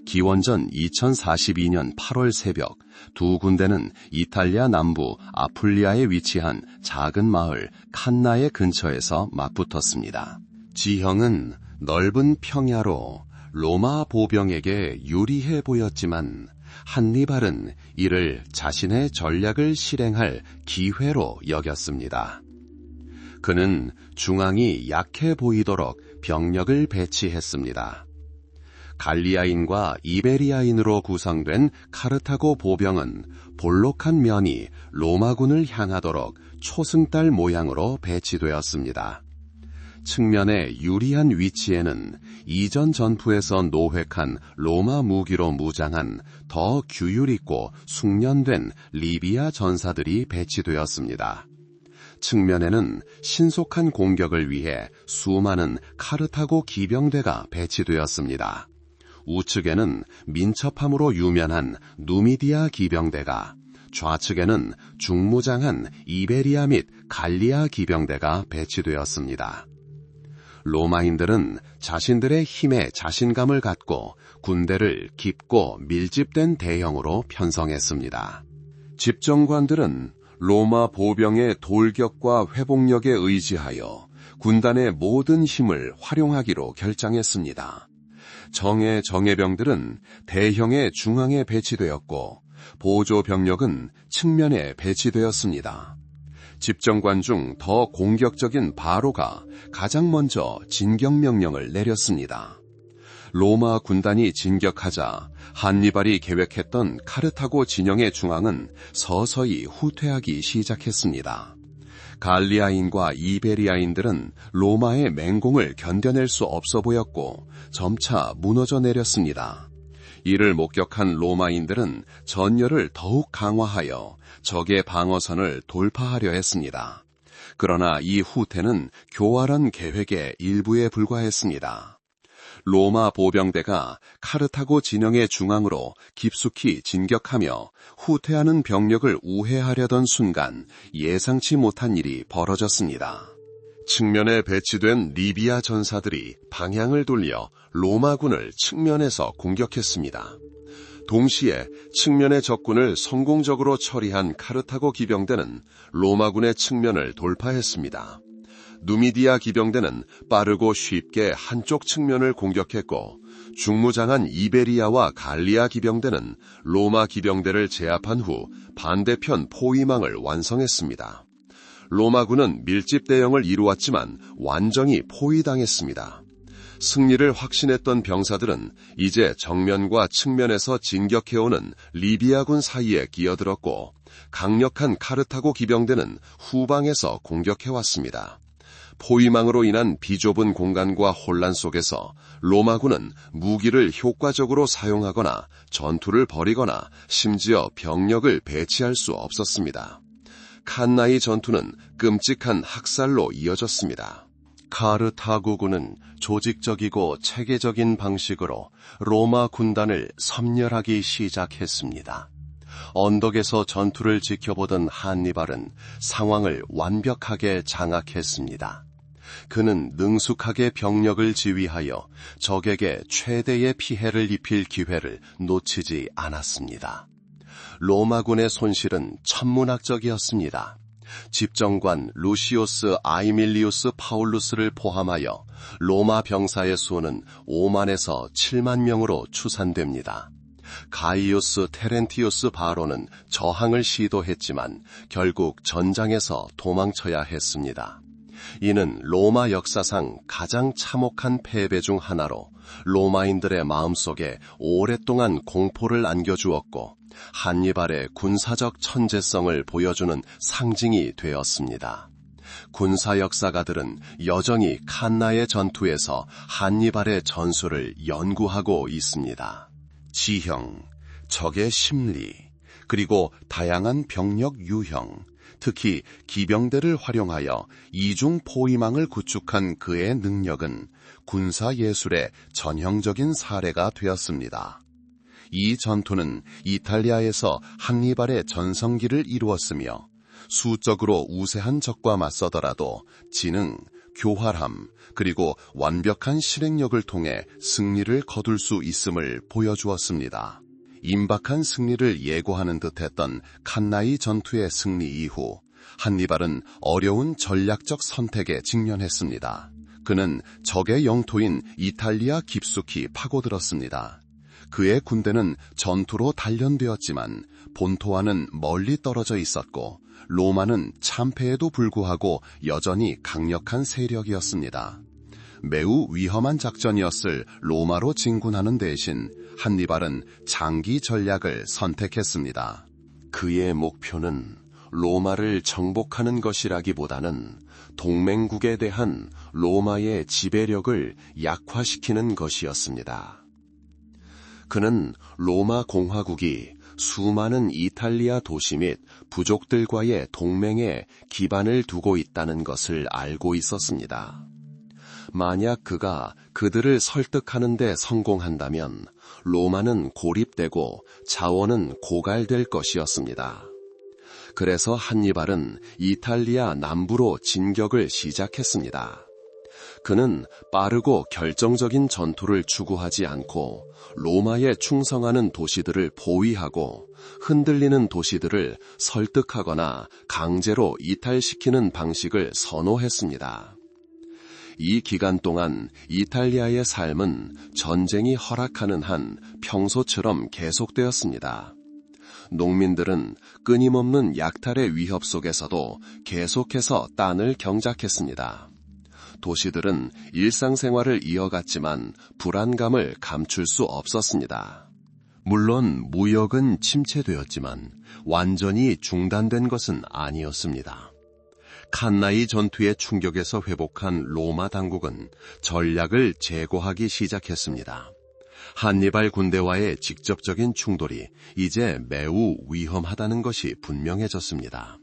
기원전 2042년 8월 새벽 두 군대는 이탈리아 남부 아풀리아에 위치한 작은 마을 칸나의 근처에서 맞붙었습니다. 지형은 넓은 평야로 로마 보병에게 유리해 보였지만 한니발은 이를 자신의 전략을 실행할 기회로 여겼습니다. 그는 중앙이 약해 보이도록 병력을 배치했습니다. 갈리아인과 이베리아인으로 구성된 카르타고 보병은 볼록한 면이 로마군을 향하도록 초승달 모양으로 배치되었습니다. 측면의 유리한 위치에는 이전 전투에서 노획한 로마 무기로 무장한 더 규율있고 숙련된 리비아 전사들이 배치되었습니다. 측면에는 신속한 공격을 위해 수많은 카르타고 기병대가 배치되었습니다. 우측에는 민첩함으로 유명한 누미디아 기병대가, 좌측에는 중무장한 이베리아 및 갈리아 기병대가 배치되었습니다. 로마인들은 자신들의 힘에 자신감을 갖고 군대를 깊고 밀집된 대형으로 편성했습니다. 집정관들은 로마 보병의 돌격과 회복력에 의지하여 군단의 모든 힘을 활용하기로 결정했습니다. 정예병들은 대형의 중앙에 배치되었고 보조 병력은 측면에 배치되었습니다. 집정관 중 더 공격적인 바로가 가장 먼저 진격 명령을 내렸습니다. 로마 군단이 진격하자 한니발이 계획했던 카르타고 진영의 중앙은 서서히 후퇴하기 시작했습니다. 갈리아인과 이베리아인들은 로마의 맹공을 견뎌낼 수 없어 보였고 점차 무너져 내렸습니다. 이를 목격한 로마인들은 전열을 더욱 강화하여 적의 방어선을 돌파하려 했습니다. 그러나 이 후퇴는 교활한 계획의 일부에 불과했습니다. 로마 보병대가 카르타고 진영의 중앙으로 깊숙이 진격하며 후퇴하는 병력을 우회하려던 순간 예상치 못한 일이 벌어졌습니다. 측면에 배치된 리비아 전사들이 방향을 돌려 로마군을 측면에서 공격했습니다. 동시에 측면의 적군을 성공적으로 처리한 카르타고 기병대는 로마군의 측면을 돌파했습니다. 누미디아 기병대는 빠르고 쉽게 한쪽 측면을 공격했고 중무장한 이베리아와 갈리아 기병대는 로마 기병대를 제압한 후 반대편 포위망을 완성했습니다. 로마군은 밀집 대형을 이루었지만 완전히 포위당했습니다. 승리를 확신했던 병사들은 이제 정면과 측면에서 진격해오는 리비아군 사이에 끼어들었고 강력한 카르타고 기병대는 후방에서 공격해왔습니다. 포위망으로 인한 비좁은 공간과 혼란 속에서 로마군은 무기를 효과적으로 사용하거나 전투를 벌이거나 심지어 병력을 배치할 수 없었습니다. 칸나이 전투는 끔찍한 학살로 이어졌습니다. 카르타고군은 조직적이고 체계적인 방식으로 로마 군단을 섬멸하기 시작했습니다. 언덕에서 전투를 지켜보던 한니발은 상황을 완벽하게 장악했습니다. 그는 능숙하게 병력을 지휘하여 적에게 최대의 피해를 입힐 기회를 놓치지 않았습니다. 로마군의 손실은 천문학적이었습니다. 집정관 루시오스 아이밀리우스 파울루스를 포함하여 로마 병사의 수는 5만에서 7만 명으로 추산됩니다. 가이우스 테렌티우스 바로는 저항을 시도했지만 결국 전장에서 도망쳐야 했습니다. 이는 로마 역사상 가장 참혹한 패배 중 하나로 로마인들의 마음속에 오랫동안 공포를 안겨주었고 한니발의 군사적 천재성을 보여주는 상징이 되었습니다. 군사 역사가들은 여전히 칸나의 전투에서 한니발의 전술을 연구하고 있습니다. 지형, 적의 심리, 그리고 다양한 병력 유형, 특히 기병대를 활용하여 이중 포위망을 구축한 그의 능력은 군사예술의 전형적인 사례가 되었습니다. 이 전투는 이탈리아에서 한니발의 전성기를 이루었으며 수적으로 우세한 적과 맞서더라도 지능, 교활함, 그리고 완벽한 실행력을 통해 승리를 거둘 수 있음을 보여주었습니다. 임박한 승리를 예고하는 듯했던 칸나이 전투의 승리 이후 한니발은 어려운 전략적 선택에 직면했습니다. 그는 적의 영토인 이탈리아 깊숙이 파고들었습니다. 그의 군대는 전투로 단련되었지만 본토와는 멀리 떨어져 있었고 로마는 참패에도 불구하고 여전히 강력한 세력이었습니다. 매우 위험한 작전이었을 로마로 진군하는 대신 한니발은 장기 전략을 선택했습니다. 그의 목표는 로마를 정복하는 것이라기보다는 동맹국에 대한 로마의 지배력을 약화시키는 것이었습니다. 그는 로마 공화국이 수많은 이탈리아 도시 및 부족들과의 동맹에 기반을 두고 있다는 것을 알고 있었습니다. 만약 그가 그들을 설득하는 데 성공한다면 로마는 고립되고 자원은 고갈될 것이었습니다. 그래서 한니발은 이탈리아 남부로 진격을 시작했습니다. 그는 빠르고 결정적인 전투를 추구하지 않고 로마에 충성하는 도시들을 포위하고 흔들리는 도시들을 설득하거나 강제로 이탈시키는 방식을 선호했습니다. 이 기간 동안 이탈리아의 삶은 전쟁이 허락하는 한 평소처럼 계속되었습니다. 농민들은 끊임없는 약탈의 위협 속에서도 계속해서 딴을 경작했습니다. 도시들은 일상생활을 이어갔지만 불안감을 감출 수 없었습니다. 물론 무역은 침체되었지만 완전히 중단된 것은 아니었습니다. 칸나이 전투의 충격에서 회복한 로마 당국은 전략을 재고하기 시작했습니다. 한니발 군대와의 직접적인 충돌이 이제 매우 위험하다는 것이 분명해졌습니다.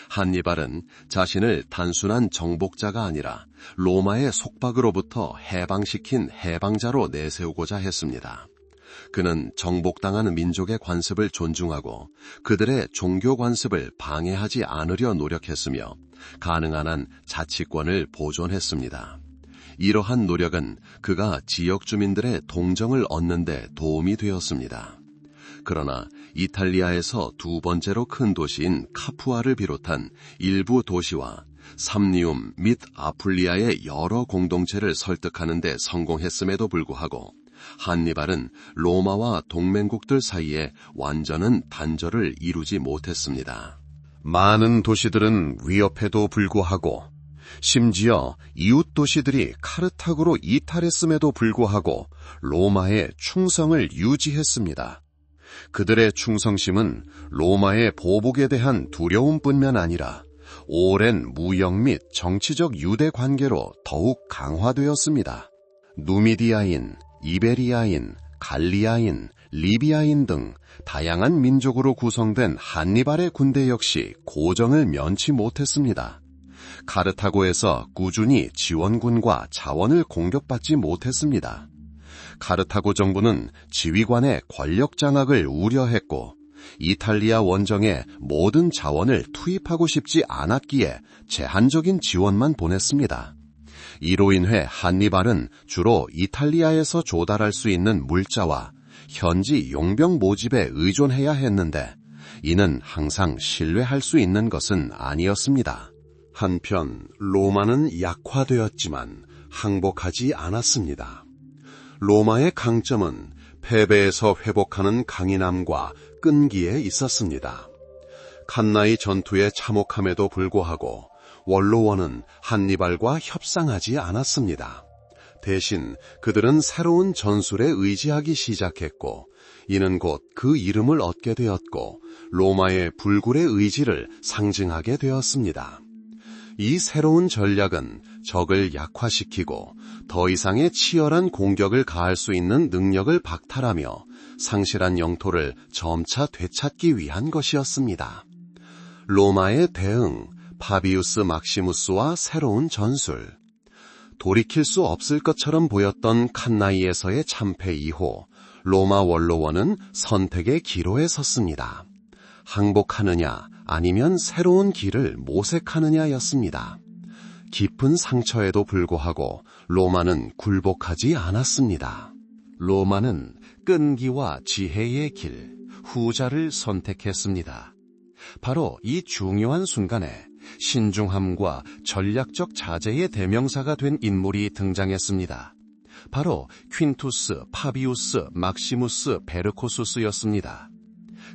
한니발은 자신을 단순한 정복자가 아니라 로마의 속박으로부터 해방시킨 해방자로 내세우고자 했습니다. 그는 정복당하는 민족의 관습을 존중하고 그들의 종교 관습을 방해하지 않으려 노력했으며 가능한 한 자치권을 보존했습니다. 이러한 노력은 그가 지역 주민들의 동정을 얻는 데 도움이 되었습니다. 그러나 이탈리아에서 두 번째로 큰 도시인 카푸아를 비롯한 일부 도시와 삼리움 및 아풀리아의 여러 공동체를 설득하는 데 성공했음에도 불구하고 한니발은 로마와 동맹국들 사이에 완전한 단절을 이루지 못했습니다. 많은 도시들은 위협에도 불구하고 심지어 이웃 도시들이 카르타고로 이탈했음에도 불구하고 로마의 충성을 유지했습니다. 그들의 충성심은 로마의 보복에 대한 두려움뿐만 아니라 오랜 무역 및 정치적 유대 관계로 더욱 강화되었습니다. 누미디아인, 이베리아인, 갈리아인, 리비아인 등 다양한 민족으로 구성된 한니발의 군대 역시 고정을 면치 못했습니다. 카르타고에서 꾸준히 지원군과 자원을 공격받지 못했습니다. 카르타고 정부는 지휘관의 권력 장악을 우려했고 이탈리아 원정에 모든 자원을 투입하고 싶지 않았기에 제한적인 지원만 보냈습니다. 이로 인해 한니발은 주로 이탈리아에서 조달할 수 있는 물자와 현지 용병 모집에 의존해야 했는데 이는 항상 신뢰할 수 있는 것은 아니었습니다. 한편 로마는 약화되었지만 항복하지 않았습니다. 로마의 강점은 패배에서 회복하는 강인함과 끈기에 있었습니다. 칸나이 전투에 참혹함에도 불구하고 원로원은 한니발과 협상하지 않았습니다. 대신 그들은 새로운 전술에 의지하기 시작했고 이는 곧 그 이름을 얻게 되었고 로마의 불굴의 의지를 상징하게 되었습니다. 이 새로운 전략은 적을 약화시키고 더 이상의 치열한 공격을 가할 수 있는 능력을 박탈하며 상실한 영토를 점차 되찾기 위한 것이었습니다. 로마의 대응, 파비우스 막시무스와 새로운 전술. 돌이킬 수 없을 것처럼 보였던 칸나이에서의 참패 이후 로마 원로원은 선택의 기로에 섰습니다. 항복하느냐 아니면 새로운 길을 모색하느냐였습니다. 깊은 상처에도 불구하고 로마는 굴복하지 않았습니다. 로마는 끈기와 지혜의 길, 후자를 선택했습니다. 바로 이 중요한 순간에 신중함과 전략적 자제의 대명사가 된 인물이 등장했습니다. 바로 퀸투스 파비우스 막시무스 베르코수스였습니다.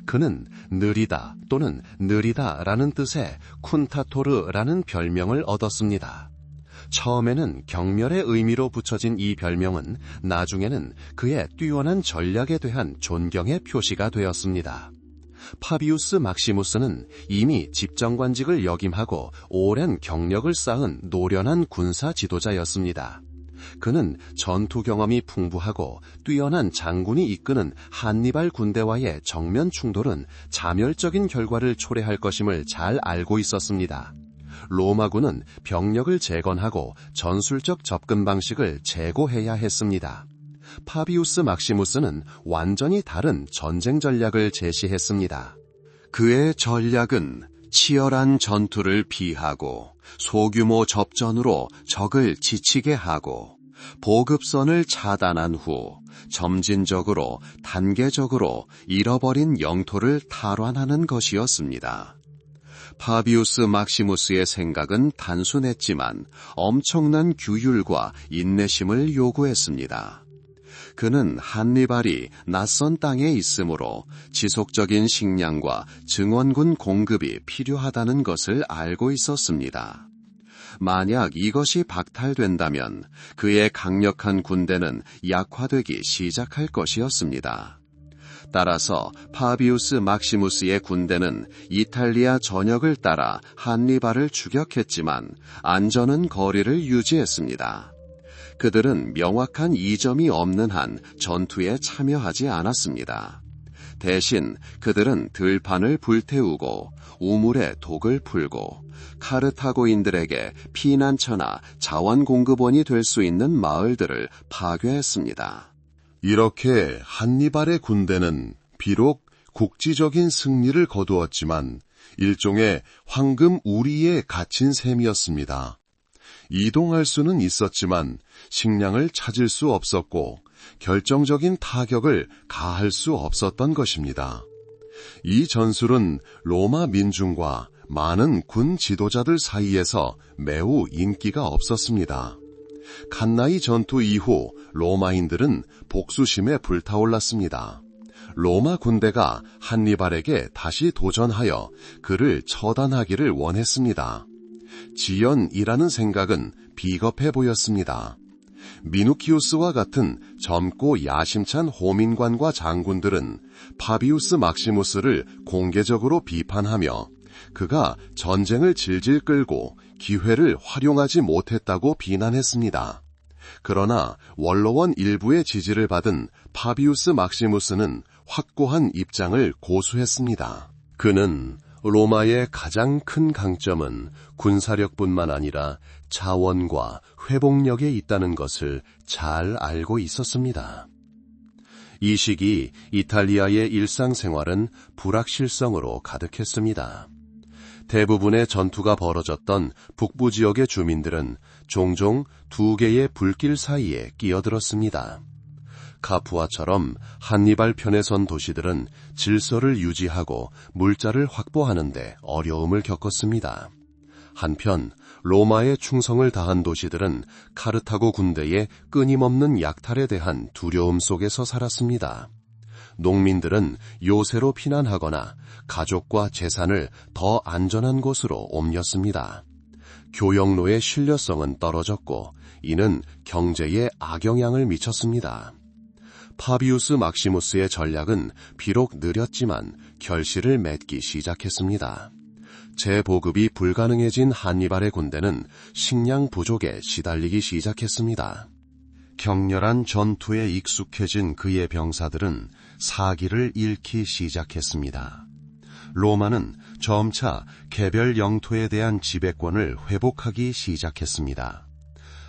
그는 느리다 또는 느리다라는 뜻의 쿤타토르라는 별명을 얻었습니다. 처음에는 경멸의 의미로 붙여진 이 별명은 나중에는 그의 뛰어난 전략에 대한 존경의 표시가 되었습니다. 파비우스 막시무스는 이미 집정관직을 역임하고 오랜 경력을 쌓은 노련한 군사 지도자였습니다. 그는 전투 경험이 풍부하고 뛰어난 장군이 이끄는 한니발 군대와의 정면 충돌은 자멸적인 결과를 초래할 것임을 잘 알고 있었습니다. 로마군은 병력을 재건하고 전술적 접근 방식을 재고해야 했습니다. 파비우스 막시무스는 완전히 다른 전쟁 전략을 제시했습니다. 그의 전략은 치열한 전투를 피하고 소규모 접전으로 적을 지치게 하고 보급선을 차단한 후 점진적으로 단계적으로 잃어버린 영토를 탈환하는 것이었습니다. 파비우스 막시무스의 생각은 단순했지만 엄청난 규율과 인내심을 요구했습니다. 그는 한니발이 낯선 땅에 있으므로 지속적인 식량과 증원군 공급이 필요하다는 것을 알고 있었습니다. 만약 이것이 박탈된다면 그의 강력한 군대는 약화되기 시작할 것이었습니다. 따라서 파비우스 막시무스의 군대는 이탈리아 전역을 따라 한니발을 추격했지만 안전은 거리를 유지했습니다. 그들은 명확한 이점이 없는 한 전투에 참여하지 않았습니다. 대신 그들은 들판을 불태우고 우물에 독을 풀고 카르타고인들에게 피난처나 자원공급원이 될 수 있는 마을들을 파괴했습니다. 이렇게 한니발의 군대는 비록 국지적인 승리를 거두었지만 일종의 황금 우리에 갇힌 셈이었습니다. 이동할 수는 있었지만 식량을 찾을 수 없었고 결정적인 타격을 가할 수 없었던 것입니다. 이 전술은 로마 민중과 많은 군 지도자들 사이에서 매우 인기가 없었습니다. 칸나이 전투 이후 로마인들은 복수심에 불타올랐습니다. 로마 군대가 한니발에게 다시 도전하여 그를 처단하기를 원했습니다. 지연이라는 생각은 비겁해 보였습니다. 미누키우스와 같은 젊고 야심찬 호민관과 장군들은 파비우스 막시무스를 공개적으로 비판하며 그가 전쟁을 질질 끌고 기회를 활용하지 못했다고 비난했습니다. 그러나 원로원 일부의 지지를 받은 파비우스 막시무스는 확고한 입장을 고수했습니다. 그는 로마의 가장 큰 강점은 군사력뿐만 아니라 자원과 회복력에 있다는 것을 잘 알고 있었습니다. 이 시기 이탈리아의 일상생활은 불확실성으로 가득했습니다. 대부분의 전투가 벌어졌던 북부 지역의 주민들은 종종 두 개의 불길 사이에 끼어들었습니다. 카푸아처럼 한니발 편에 선 도시들은 질서를 유지하고 물자를 확보하는 데 어려움을 겪었습니다. 한편 로마의 충성을 다한 도시들은 카르타고 군대의 끊임없는 약탈에 대한 두려움 속에서 살았습니다. 농민들은 요새로 피난하거나 가족과 재산을 더 안전한 곳으로 옮겼습니다. 교역로의 신뢰성은 떨어졌고 이는 경제에 악영향을 미쳤습니다. 파비우스 막시무스의 전략은 비록 느렸지만 결실을 맺기 시작했습니다. 재보급이 불가능해진 한니발의 군대는 식량 부족에 시달리기 시작했습니다. 격렬한 전투에 익숙해진 그의 병사들은 사기를 잃기 시작했습니다. 로마는 점차 개별 영토에 대한 지배권을 회복하기 시작했습니다.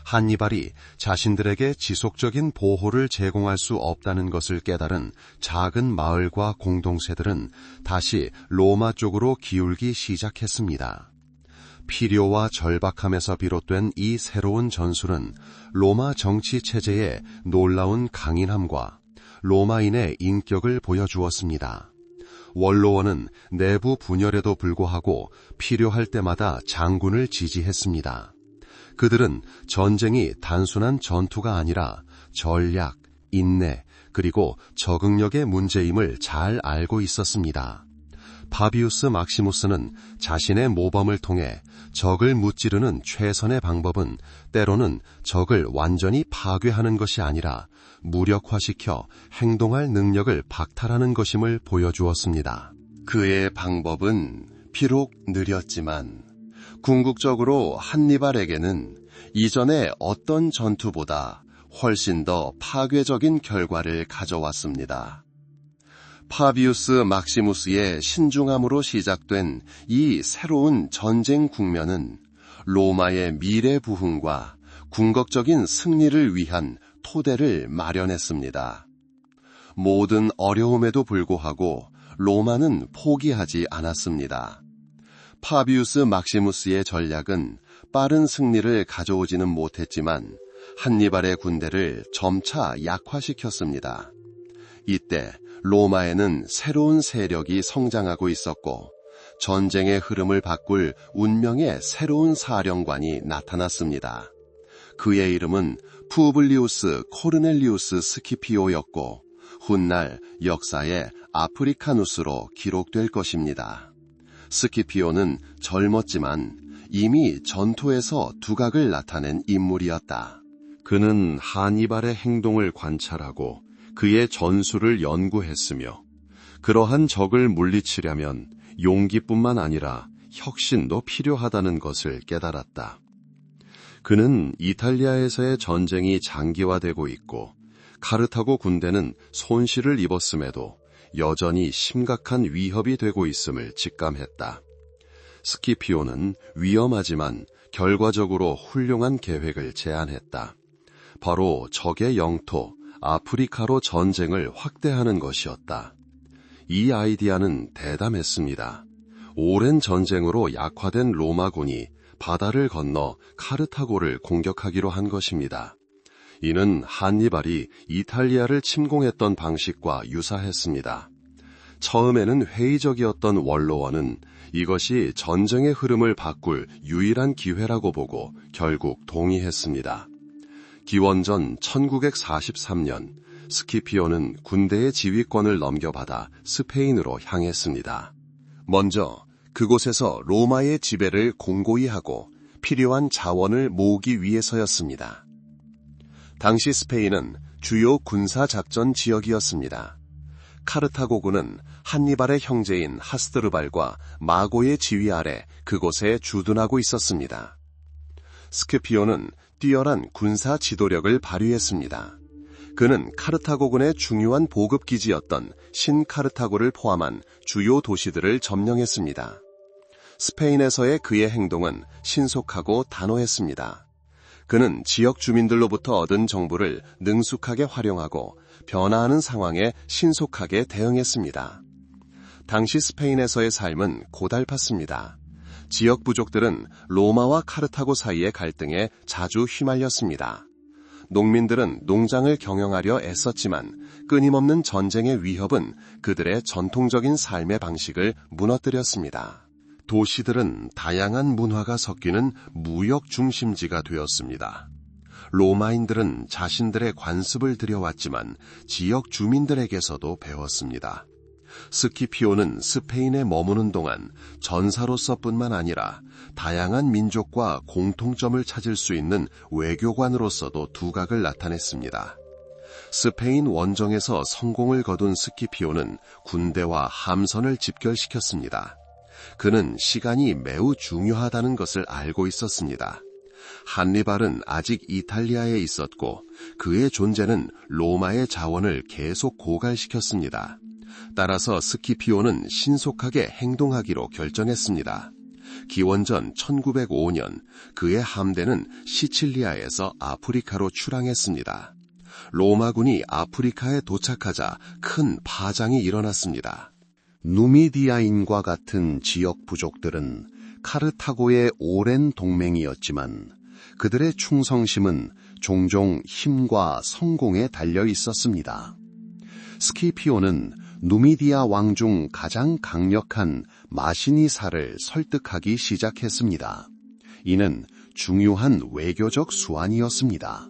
한니발이 자신들에게 지속적인 보호를 제공할 수 없다는 것을 깨달은 작은 마을과 공동체들은 다시 로마 쪽으로 기울기 시작했습니다. 필요와 절박함에서 비롯된 이 새로운 전술은 로마 정치 체제의 놀라운 강인함과 로마인의 인격을 보여주었습니다. 원로원은 내부 분열에도 불구하고 필요할 때마다 장군을 지지했습니다. 그들은 전쟁이 단순한 전투가 아니라 전략, 인내, 그리고 적응력의 문제임을 잘 알고 있었습니다. 파비우스 막시무스는 자신의 모범을 통해 적을 무찌르는 최선의 방법은 때로는 적을 완전히 파괴하는 것이 아니라 무력화시켜 행동할 능력을 박탈하는 것임을 보여주었습니다. 그의 방법은 비록 느렸지만 궁극적으로 한니발에게는 이전의 어떤 전투보다 훨씬 더 파괴적인 결과를 가져왔습니다. 파비우스 막시무스의 신중함으로 시작된 이 새로운 전쟁 국면은 로마의 미래 부흥과 궁극적인 승리를 위한 토대를 마련했습니다. 모든 어려움에도 불구하고 로마는 포기하지 않았습니다. 파비우스 막시무스의 전략은 빠른 승리를 가져오지는 못했지만 한니발의 군대를 점차 약화시켰습니다. 이때 로마에는 새로운 세력이 성장하고 있었고 전쟁의 흐름을 바꿀 운명의 새로운 사령관이 나타났습니다. 그의 이름은 푸블리우스 코르넬리우스 스키피오였고 훗날 역사에 아프리카누스로 기록될 것입니다. 스키피오는 젊었지만 이미 전투에서 두각을 나타낸 인물이었다. 그는 한니발의 행동을 관찰하고 그의 전술을 연구했으며 그러한 적을 물리치려면 용기뿐만 아니라 혁신도 필요하다는 것을 깨달았다. 그는 이탈리아에서의 전쟁이 장기화되고 있고 카르타고 군대는 손실을 입었음에도 여전히 심각한 위협이 되고 있음을 직감했다. 스키피오는 위험하지만 결과적으로 훌륭한 계획을 제안했다. 바로 적의 영토 아프리카로 전쟁을 확대하는 것이었다. 이 아이디어는 대담했습니다. 오랜 전쟁으로 약화된 로마군이 바다를 건너 카르타고를 공격하기로 한 것입니다. 이는 한니발이 이탈리아를 침공했던 방식과 유사했습니다. 처음에는 회의적이었던 원로원은 이것이 전쟁의 흐름을 바꿀 유일한 기회라고 보고 결국 동의했습니다. 기원전 1943년 스키피오는 군대의 지휘권을 넘겨받아 스페인으로 향했습니다. 먼저 그곳에서 로마의 지배를 공고히 하고 필요한 자원을 모으기 위해서였습니다. 당시 스페인은 주요 군사작전 지역이었습니다. 카르타고군은 한니발의 형제인 하스드르발과 마고의 지휘 아래 그곳에 주둔하고 있었습니다. 스키피오는 뛰어난 군사 지도력을 발휘했습니다. 그는 카르타고군의 중요한 보급기지였던 신카르타고를 포함한 주요 도시들을 점령했습니다. 스페인에서의 그의 행동은 신속하고 단호했습니다. 그는 지역 주민들로부터 얻은 정보를 능숙하게 활용하고 변화하는 상황에 신속하게 대응했습니다. 당시 스페인에서의 삶은 고달팠습니다. 지역 부족들은 로마와 카르타고 사이의 갈등에 자주 휘말렸습니다. 농민들은 농장을 경영하려 애썼지만 끊임없는 전쟁의 위협은 그들의 전통적인 삶의 방식을 무너뜨렸습니다. 도시들은 다양한 문화가 섞이는 무역 중심지가 되었습니다. 로마인들은 자신들의 관습을 들여왔지만 지역 주민들에게서도 배웠습니다. 스키피오는 스페인에 머무는 동안 전사로서뿐만 아니라 다양한 민족과 공통점을 찾을 수 있는 외교관으로서도 두각을 나타냈습니다. 스페인 원정에서 성공을 거둔 스키피오는 군대와 함선을 집결시켰습니다. 그는 시간이 매우 중요하다는 것을 알고 있었습니다. 한니발은 아직 이탈리아에 있었고 그의 존재는 로마의 자원을 계속 고갈시켰습니다. 따라서 스키피오는 신속하게 행동하기로 결정했습니다. 기원전 1905년 그의 함대는 시칠리아에서 아프리카로 출항했습니다. 로마군이 아프리카에 도착하자 큰 파장이 일어났습니다. 누미디아인과 같은 지역 부족들은 카르타고의 오랜 동맹이었지만 그들의 충성심은 종종 힘과 성공에 달려 있었습니다. 스키피오는 누미디아 왕 중 가장 강력한 마시니사를 설득하기 시작했습니다. 이는 중요한 외교적 수완이었습니다.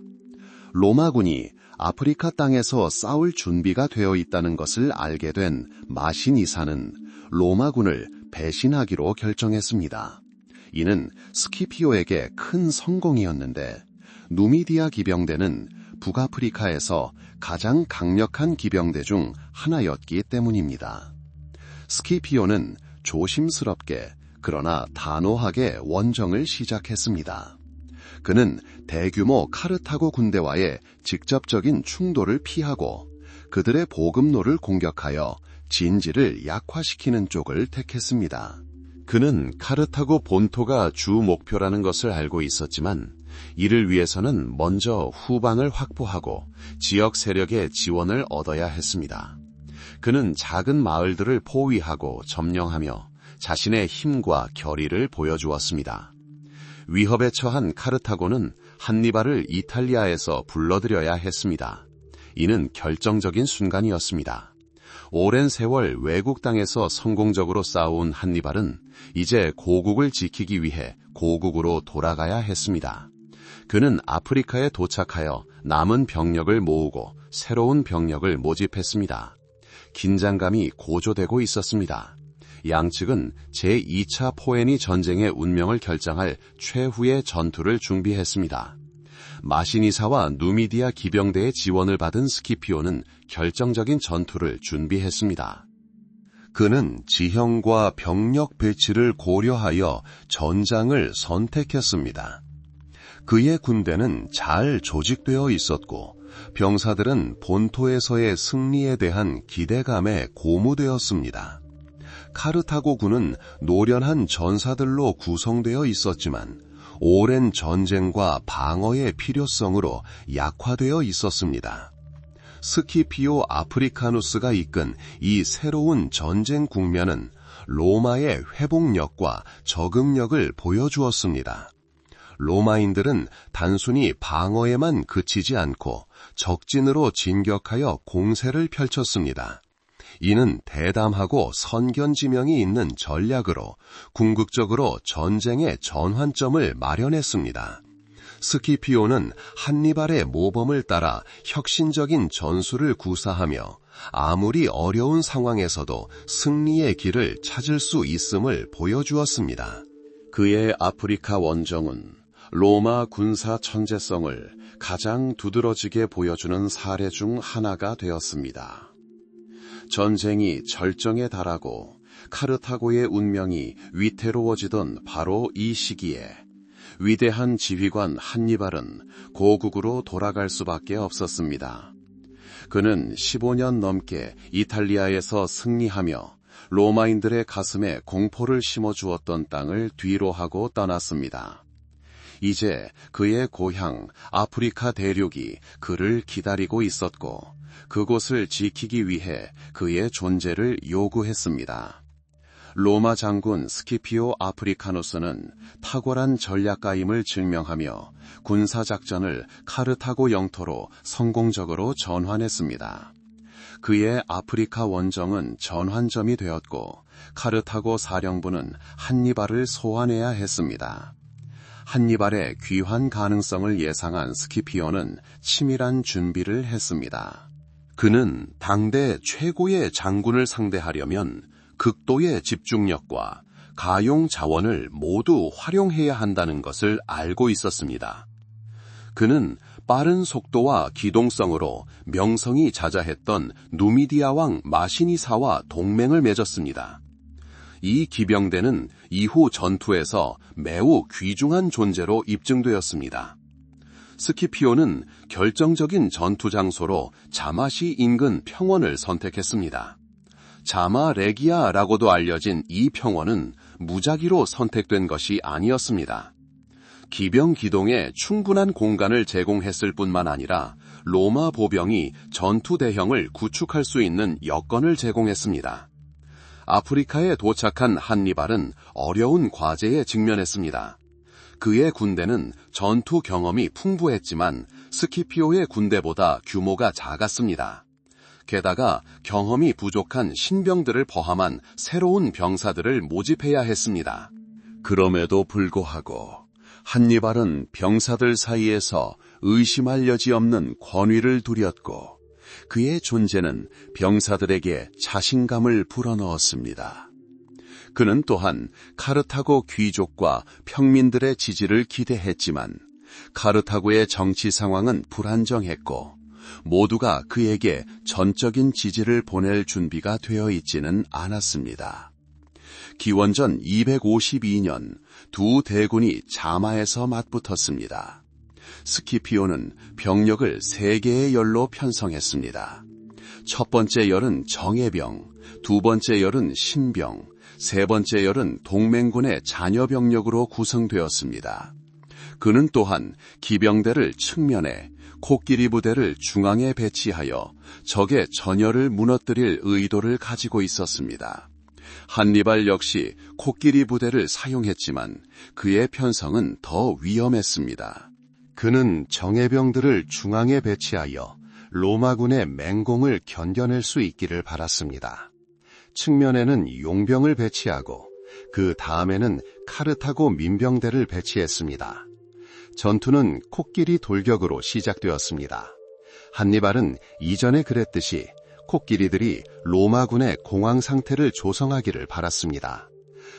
로마군이 아프리카 땅에서 싸울 준비가 되어 있다는 것을 알게 된 마시니사는 로마군을 배신하기로 결정했습니다. 이는 스키피오에게 큰 성공이었는데 누미디아 기병대는 북아프리카에서 가장 강력한 기병대 중 하나였기 때문입니다. 스키피오는 조심스럽게 그러나 단호하게 원정을 시작했습니다. 그는 대규모 카르타고 군대와의 직접적인 충돌을 피하고 그들의 보급로를 공격하여 진지를 약화시키는 쪽을 택했습니다. 그는 카르타고 본토가 주 목표라는 것을 알고 있었지만 이를 위해서는 먼저 후방을 확보하고 지역 세력의 지원을 얻어야 했습니다. 그는 작은 마을들을 포위하고 점령하며 자신의 힘과 결의를 보여주었습니다. 위협에 처한 카르타고는 한니발을 이탈리아에서 불러들여야 했습니다. 이는 결정적인 순간이었습니다. 오랜 세월 외국 땅에서 성공적으로 싸워온 한니발은 이제 고국을 지키기 위해 고국으로 돌아가야 했습니다. 그는 아프리카에 도착하여 남은 병력을 모으고 새로운 병력을 모집했습니다. 긴장감이 고조되고 있었습니다. 양측은 제2차 포에니 전쟁의 운명을 결정할 최후의 전투를 준비했습니다. 마시니사와 누미디아 기병대의 지원을 받은 스키피오는 결정적인 전투를 준비했습니다. 그는 지형과 병력 배치를 고려하여 전장을 선택했습니다. 그의 군대는 잘 조직되어 있었고 병사들은 본토에서의 승리에 대한 기대감에 고무되었습니다. 카르타고 군은 노련한 전사들로 구성되어 있었지만 오랜 전쟁과 방어의 필요성으로 약화되어 있었습니다. 스키피오 아프리카누스가 이끈 이 새로운 전쟁 국면은 로마의 회복력과 적응력을 보여주었습니다. 로마인들은 단순히 방어에만 그치지 않고 적진으로 진격하여 공세를 펼쳤습니다. 이는 대담하고 선견지명이 있는 전략으로 궁극적으로 전쟁의 전환점을 마련했습니다. 스키피오는 한니발의 모범을 따라 혁신적인 전술을 구사하며 아무리 어려운 상황에서도 승리의 길을 찾을 수 있음을 보여주었습니다. 그의 아프리카 원정은 로마 군사 천재성을 가장 두드러지게 보여주는 사례 중 하나가 되었습니다. 전쟁이 절정에 달하고 카르타고의 운명이 위태로워지던 바로 이 시기에 위대한 지휘관 한니발은 고국으로 돌아갈 수밖에 없었습니다. 그는 15년 넘게 이탈리아에서 승리하며 로마인들의 가슴에 공포를 심어주었던 땅을 뒤로 하고 떠났습니다. 이제 그의 고향 아프리카 대륙이 그를 기다리고 있었고 그곳을 지키기 위해 그의 존재를 요구했습니다. 로마 장군 스키피오 아프리카누스는 탁월한 전략가임을 증명하며 군사작전을 카르타고 영토로 성공적으로 전환했습니다. 그의 아프리카 원정은 전환점이 되었고 카르타고 사령부는 한니발을 소환해야 했습니다. 한니발의 귀환 가능성을 예상한 스키피오는 치밀한 준비를 했습니다. 그는 당대 최고의 장군을 상대하려면 극도의 집중력과 가용 자원을 모두 활용해야 한다는 것을 알고 있었습니다. 그는 빠른 속도와 기동성으로 명성이 자자했던 누미디아 왕 마시니사와 동맹을 맺었습니다. 이 기병대는 이후 전투에서 매우 귀중한 존재로 입증되었습니다. 스키피오는 결정적인 전투 장소로 자마시 인근 평원을 선택했습니다. 자마 레기아라고도 알려진 이 평원은 무작위로 선택된 것이 아니었습니다. 기병 기동에 충분한 공간을 제공했을 뿐만 아니라 로마 보병이 전투 대형을 구축할 수 있는 여건을 제공했습니다. 아프리카에 도착한 한니발은 어려운 과제에 직면했습니다. 그의 군대는 전투 경험이 풍부했지만 스키피오의 군대보다 규모가 작았습니다. 게다가 경험이 부족한 신병들을 포함한 새로운 병사들을 모집해야 했습니다. 그럼에도 불구하고 한니발은 병사들 사이에서 의심할 여지 없는 권위를 두렸고 그의 존재는 병사들에게 자신감을 불어넣었습니다. 그는 또한 카르타고 귀족과 평민들의 지지를 기대했지만 카르타고의 정치 상황은 불안정했고 모두가 그에게 전적인 지지를 보낼 준비가 되어 있지는 않았습니다. 기원전 252년 두 대군이 자마에서 맞붙었습니다. 스키피오는 병력을 3개의 열로 편성했습니다. 첫 번째 열은 정예병, 두 번째 열은 신병, 세 번째 열은 동맹군의 잔여 병력으로 구성되었습니다. 그는 또한 기병대를 측면에, 코끼리 부대를 중앙에 배치하여 적의 전열을 무너뜨릴 의도를 가지고 있었습니다. 한니발 역시 코끼리 부대를 사용했지만 그의 편성은 더 위험했습니다. 그는 정예병들을 중앙에 배치하여 로마군의 맹공을 견뎌낼 수 있기를 바랐습니다. 측면에는 용병을 배치하고 그 다음에는 카르타고 민병대를 배치했습니다. 전투는 코끼리 돌격으로 시작되었습니다. 한니발은 이전에 그랬듯이 코끼리들이 로마군의 공황 상태를 조성하기를 바랐습니다.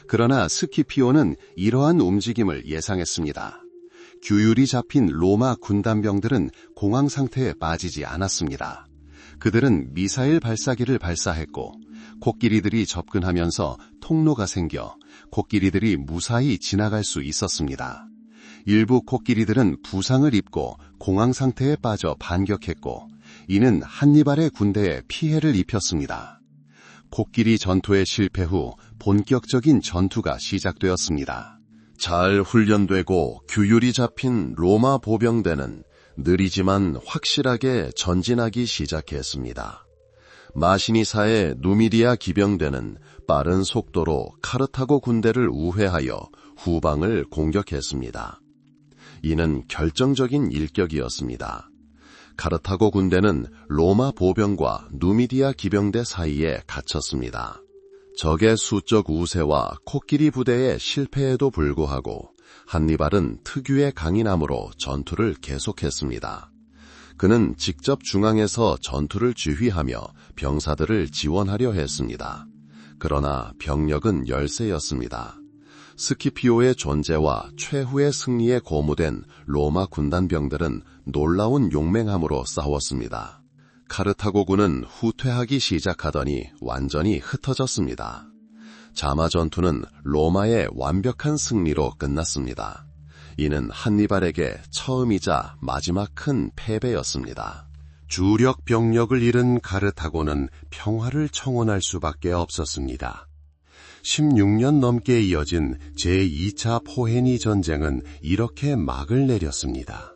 그러나 스키피오는 이러한 움직임을 예상했습니다. 규율이 잡힌 로마 군단병들은 공황 상태에 빠지지 않았습니다. 그들은 미사일 발사기를 발사했고 코끼리들이 접근하면서 통로가 생겨 코끼리들이 무사히 지나갈 수 있었습니다. 일부 코끼리들은 부상을 입고 공황 상태에 빠져 반격했고 이는 한니발의 군대에 피해를 입혔습니다. 코끼리 전투의 실패 후 본격적인 전투가 시작되었습니다. 잘 훈련되고 규율이 잡힌 로마 보병대는 느리지만 확실하게 전진하기 시작했습니다. 마시니사의 누미디아 기병대는 빠른 속도로 카르타고 군대를 우회하여 후방을 공격했습니다. 이는 결정적인 일격이었습니다. 카르타고 군대는 로마 보병과 누미디아 기병대 사이에 갇혔습니다. 적의 수적 우세와 코끼리 부대의 실패에도 불구하고 한니발은 특유의 강인함으로 전투를 계속했습니다. 그는 직접 중앙에서 전투를 지휘하며 병사들을 지원하려 했습니다. 그러나 병력은 열세였습니다. 스키피오의 존재와 최후의 승리에 고무된 로마 군단병들은 놀라운 용맹함으로 싸웠습니다. 카르타고군은 후퇴하기 시작하더니 완전히 흩어졌습니다. 자마 전투는 로마의 완벽한 승리로 끝났습니다. 이는 한니발에게 처음이자 마지막 큰 패배였습니다. 주력 병력을 잃은 카르타고는 평화를 청원할 수밖에 없었습니다. 16년 넘게 이어진 제2차 포헤니 전쟁은 이렇게 막을 내렸습니다.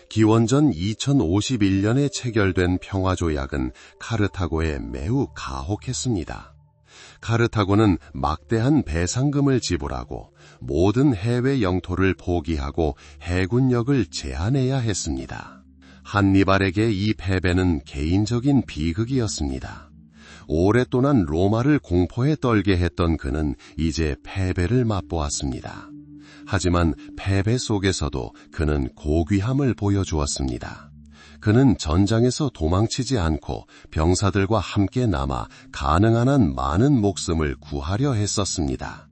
기원전 2051년에 체결된 평화조약은 카르타고에 매우 가혹했습니다. 카르타고는 막대한 배상금을 지불하고 모든 해외 영토를 포기하고 해군력을 제한해야 했습니다. 한니발에게 이 패배는 개인적인 비극이었습니다. 오랫동안 로마를 공포에 떨게 했던 그는 이제 패배를 맛보았습니다. 하지만 패배 속에서도 그는 고귀함을 보여주었습니다. 그는 전장에서 도망치지 않고 병사들과 함께 남아 가능한 한 많은 목숨을 구하려 했었습니다.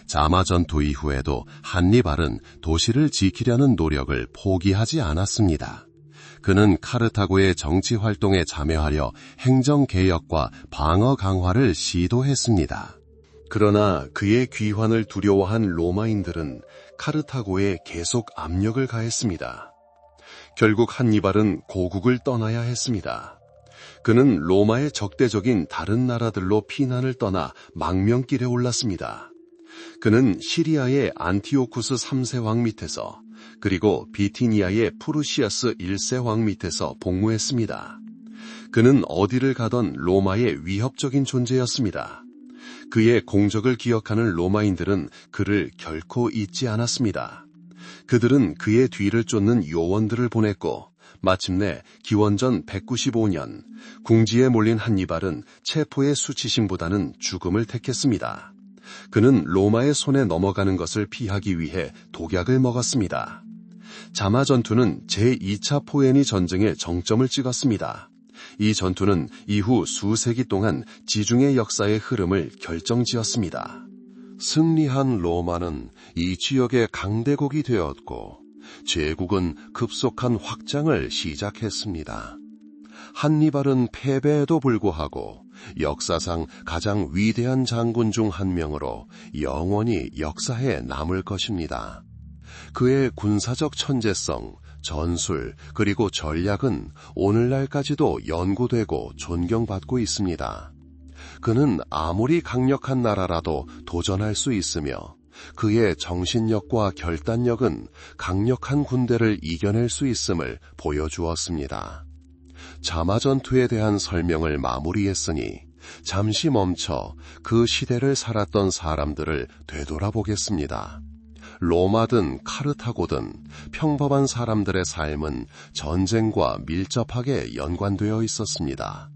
자마 전투 이후에도 한니발은 도시를 지키려는 노력을 포기하지 않았습니다. 그는 카르타고의 정치 활동에 참여하려 행정 개혁과 방어 강화를 시도했습니다. 그러나 그의 귀환을 두려워한 로마인들은 카르타고에 계속 압력을 가했습니다. 결국 한니발은 고국을 떠나야 했습니다. 그는 로마의 적대적인 다른 나라들로 피난을 떠나 망명길에 올랐습니다. 그는 시리아의 안티오쿠스 3세 왕 밑에서 그리고 비티니아의 푸르시아스 1세 왕 밑에서 복무했습니다. 그는 어디를 가던 로마의 위협적인 존재였습니다. 그의 공적을 기억하는 로마인들은 그를 결코 잊지 않았습니다. 그들은 그의 뒤를 쫓는 요원들을 보냈고 마침내 기원전 195년 궁지에 몰린 한니발은 체포의 수치심보다는 죽음을 택했습니다. 그는 로마의 손에 넘어가는 것을 피하기 위해 독약을 먹었습니다. 자마 전투는 제2차 포에니 전쟁의 정점을 찍었습니다. 이 전투는 이후 수세기 동안 지중해 역사의 흐름을 결정지었습니다. 승리한 로마는 이 지역의 강대국이 되었고 제국은 급속한 확장을 시작했습니다. 한니발은 패배에도 불구하고 역사상 가장 위대한 장군 중 한 명으로 영원히 역사에 남을 것입니다. 그의 군사적 천재성, 전술, 그리고 전략은 오늘날까지도 연구되고 존경받고 있습니다. 그는 아무리 강력한 나라라도 도전할 수 있으며 그의 정신력과 결단력은 강력한 군대를 이겨낼 수 있음을 보여주었습니다. 자마 전투에 대한 설명을 마무리했으니 잠시 멈춰 그 시대를 살았던 사람들을 되돌아보겠습니다. 로마든 카르타고든 평범한 사람들의 삶은 전쟁과 밀접하게 연관되어 있었습니다.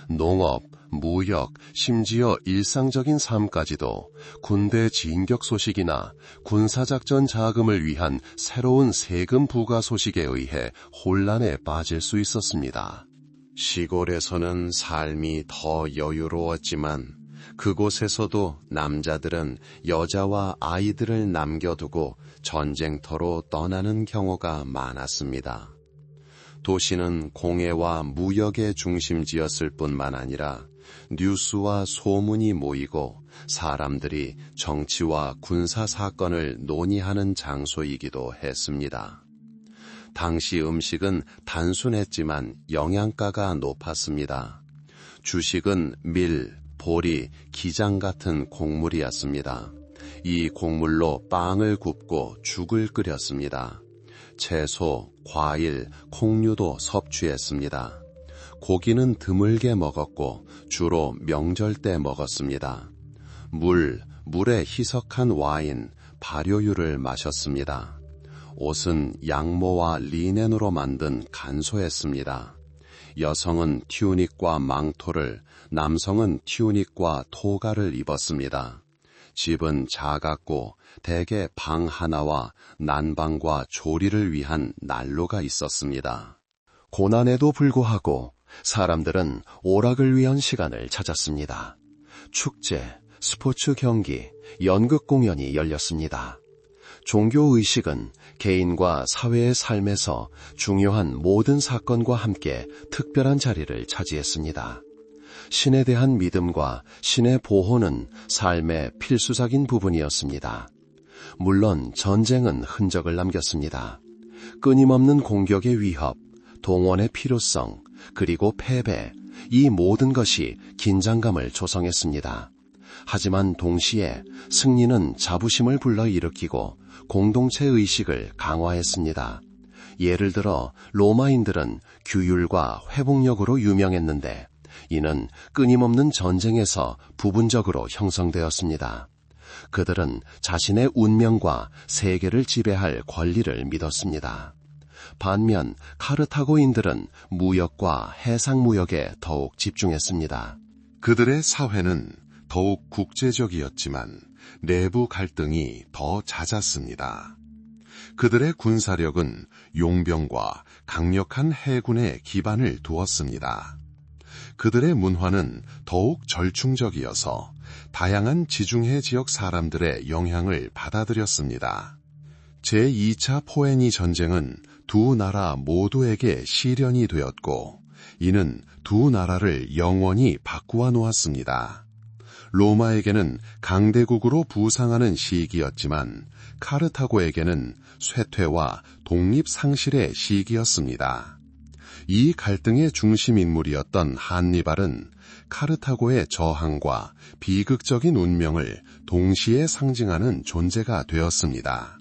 농업, 무역, 심지어 일상적인 삶까지도 군대 진격 소식이나 군사작전 자금을 위한 새로운 세금 부과 소식에 의해 혼란에 빠질 수 있었습니다. 시골에서는 삶이 더 여유로웠지만 그곳에서도 남자들은 여자와 아이들을 남겨두고 전쟁터로 떠나는 경우가 많았습니다. 도시는 공예와 무역의 중심지였을 뿐만 아니라 뉴스와 소문이 모이고 사람들이 정치와 군사 사건을 논의하는 장소이기도 했습니다. 당시 음식은 단순했지만 영양가가 높았습니다. 주식은 밀, 보리, 기장 같은 곡물이었습니다. 이 곡물로 빵을 굽고 죽을 끓였습니다. 채소, 과일, 콩류도 섭취했습니다. 고기는 드물게 먹었고 주로 명절 때 먹었습니다. 물에 희석한 와인, 발효유를 마셨습니다. 옷은 양모와 리넨으로 만든 간소했습니다. 여성은 튜닉과 망토를, 남성은 튜닉과 토가를 입었습니다. 집은 작았고 대개 방 하나와 난방과 조리를 위한 난로가 있었습니다. 고난에도 불구하고 사람들은 오락을 위한 시간을 찾았습니다. 축제, 스포츠 경기, 연극 공연이 열렸습니다. 종교의식은 개인과 사회의 삶에서 중요한 모든 사건과 함께 특별한 자리를 차지했습니다. 신에 대한 믿음과 신의 보호는 삶의 필수적인 부분이었습니다. 물론 전쟁은 흔적을 남겼습니다. 끊임없는 공격의 위협, 동원의 필요성, 그리고 패배, 이 모든 것이 긴장감을 조성했습니다. 하지만 동시에 승리는 자부심을 불러일으키고 공동체 의식을 강화했습니다. 예를 들어 로마인들은 규율과 회복력으로 유명했는데 이는 끊임없는 전쟁에서 부분적으로 형성되었습니다. 그들은 자신의 운명과 세계를 지배할 권리를 믿었습니다. 반면 카르타고인들은 무역과 해상무역에 더욱 집중했습니다. 그들의 사회는 더욱 국제적이었지만 내부 갈등이 더 잦았습니다. 그들의 군사력은 용병과 강력한 해군에 기반을 두었습니다. 그들의 문화는 더욱 절충적이어서 다양한 지중해 지역 사람들의 영향을 받아들였습니다. 제2차 포에니 전쟁은 두 나라 모두에게 시련이 되었고 이는 두 나라를 영원히 바꾸어 놓았습니다. 로마에게는 강대국으로 부상하는 시기였지만 카르타고에게는 쇠퇴와 독립 상실의 시기였습니다. 이 갈등의 중심 인물이었던 한니발은 카르타고의 저항과 비극적인 운명을 동시에 상징하는 존재가 되었습니다.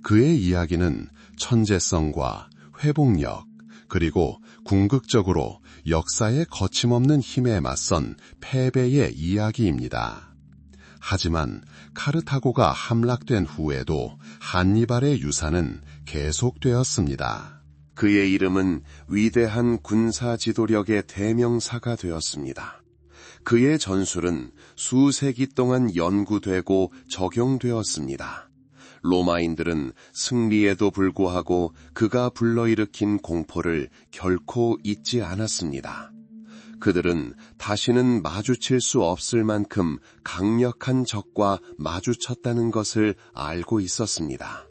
그의 이야기는 천재성과 회복력, 그리고 궁극적으로 역사의 거침없는 힘에 맞선 패배의 이야기입니다. 하지만 카르타고가 함락된 후에도 한니발의 유산은 계속되었습니다. 그의 이름은 위대한 군사 지도력의 대명사가 되었습니다. 그의 전술은 수세기 동안 연구되고 적용되었습니다. 로마인들은 승리에도 불구하고 그가 불러일으킨 공포를 결코 잊지 않았습니다. 그들은 다시는 마주칠 수 없을 만큼 강력한 적과 마주쳤다는 것을 알고 있었습니다.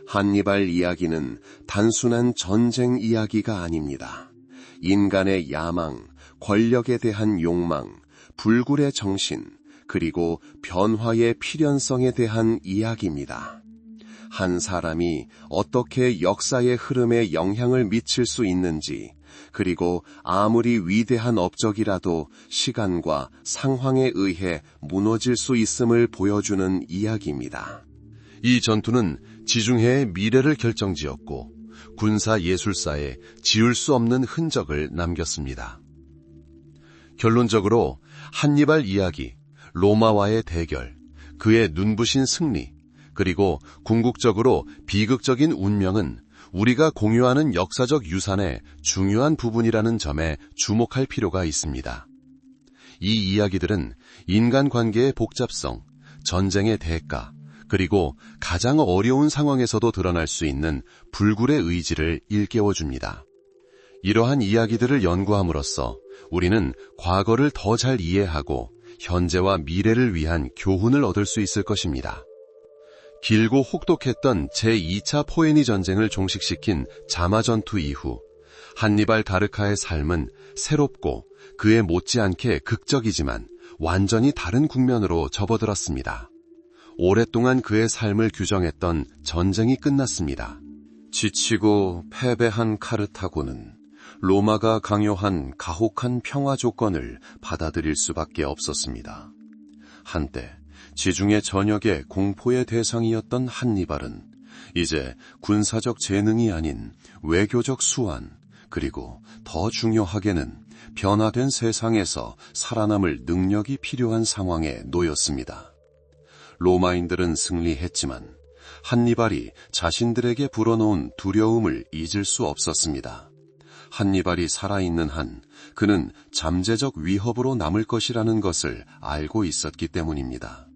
한니발 이야기는 단순한 전쟁 이야기가 아닙니다. 인간의 야망, 권력에 대한 욕망, 불굴의 정신, 그리고 변화의 필연성에 대한 이야기입니다. 한 사람이 어떻게 역사의 흐름에 영향을 미칠 수 있는지, 그리고 아무리 위대한 업적이라도 시간과 상황에 의해 무너질 수 있음을 보여주는 이야기입니다. 이 전투는 지중해의 미래를 결정지었고 군사 예술사에 지울 수 없는 흔적을 남겼습니다. 결론적으로 한니발 이야기, 로마와의 대결, 그의 눈부신 승리, 그리고 궁극적으로 비극적인 운명은 우리가 공유하는 역사적 유산의 중요한 부분이라는 점에 주목할 필요가 있습니다. 이 이야기들은 인간관계의 복잡성, 전쟁의 대가, 그리고 가장 어려운 상황에서도 드러날 수 있는 불굴의 의지를 일깨워줍니다. 이러한 이야기들을 연구함으로써 우리는 과거를 더 잘 이해하고 현재와 미래를 위한 교훈을 얻을 수 있을 것입니다. 길고 혹독했던 제2차 포에니 전쟁을 종식시킨 자마 전투 이후 한니발 다르카의 삶은 새롭고 그에 못지않게 극적이지만 완전히 다른 국면으로 접어들었습니다. 오랫동안 그의 삶을 규정했던 전쟁이 끝났습니다. 지치고 패배한 카르타고는 로마가 강요한 가혹한 평화 조건을 받아들일 수밖에 없었습니다. 한때 지중해 전역의 공포의 대상이었던 한니발은 이제 군사적 재능이 아닌 외교적 수완, 그리고 더 중요하게는 변화된 세상에서 살아남을 능력이 필요한 상황에 놓였습니다. 로마인들은 승리했지만 한니발이 자신들에게 불어넣은 두려움을 잊을 수 없었습니다. 한니발이 살아있는 한 그는 잠재적 위협으로 남을 것이라는 것을 알고 있었기 때문입니다.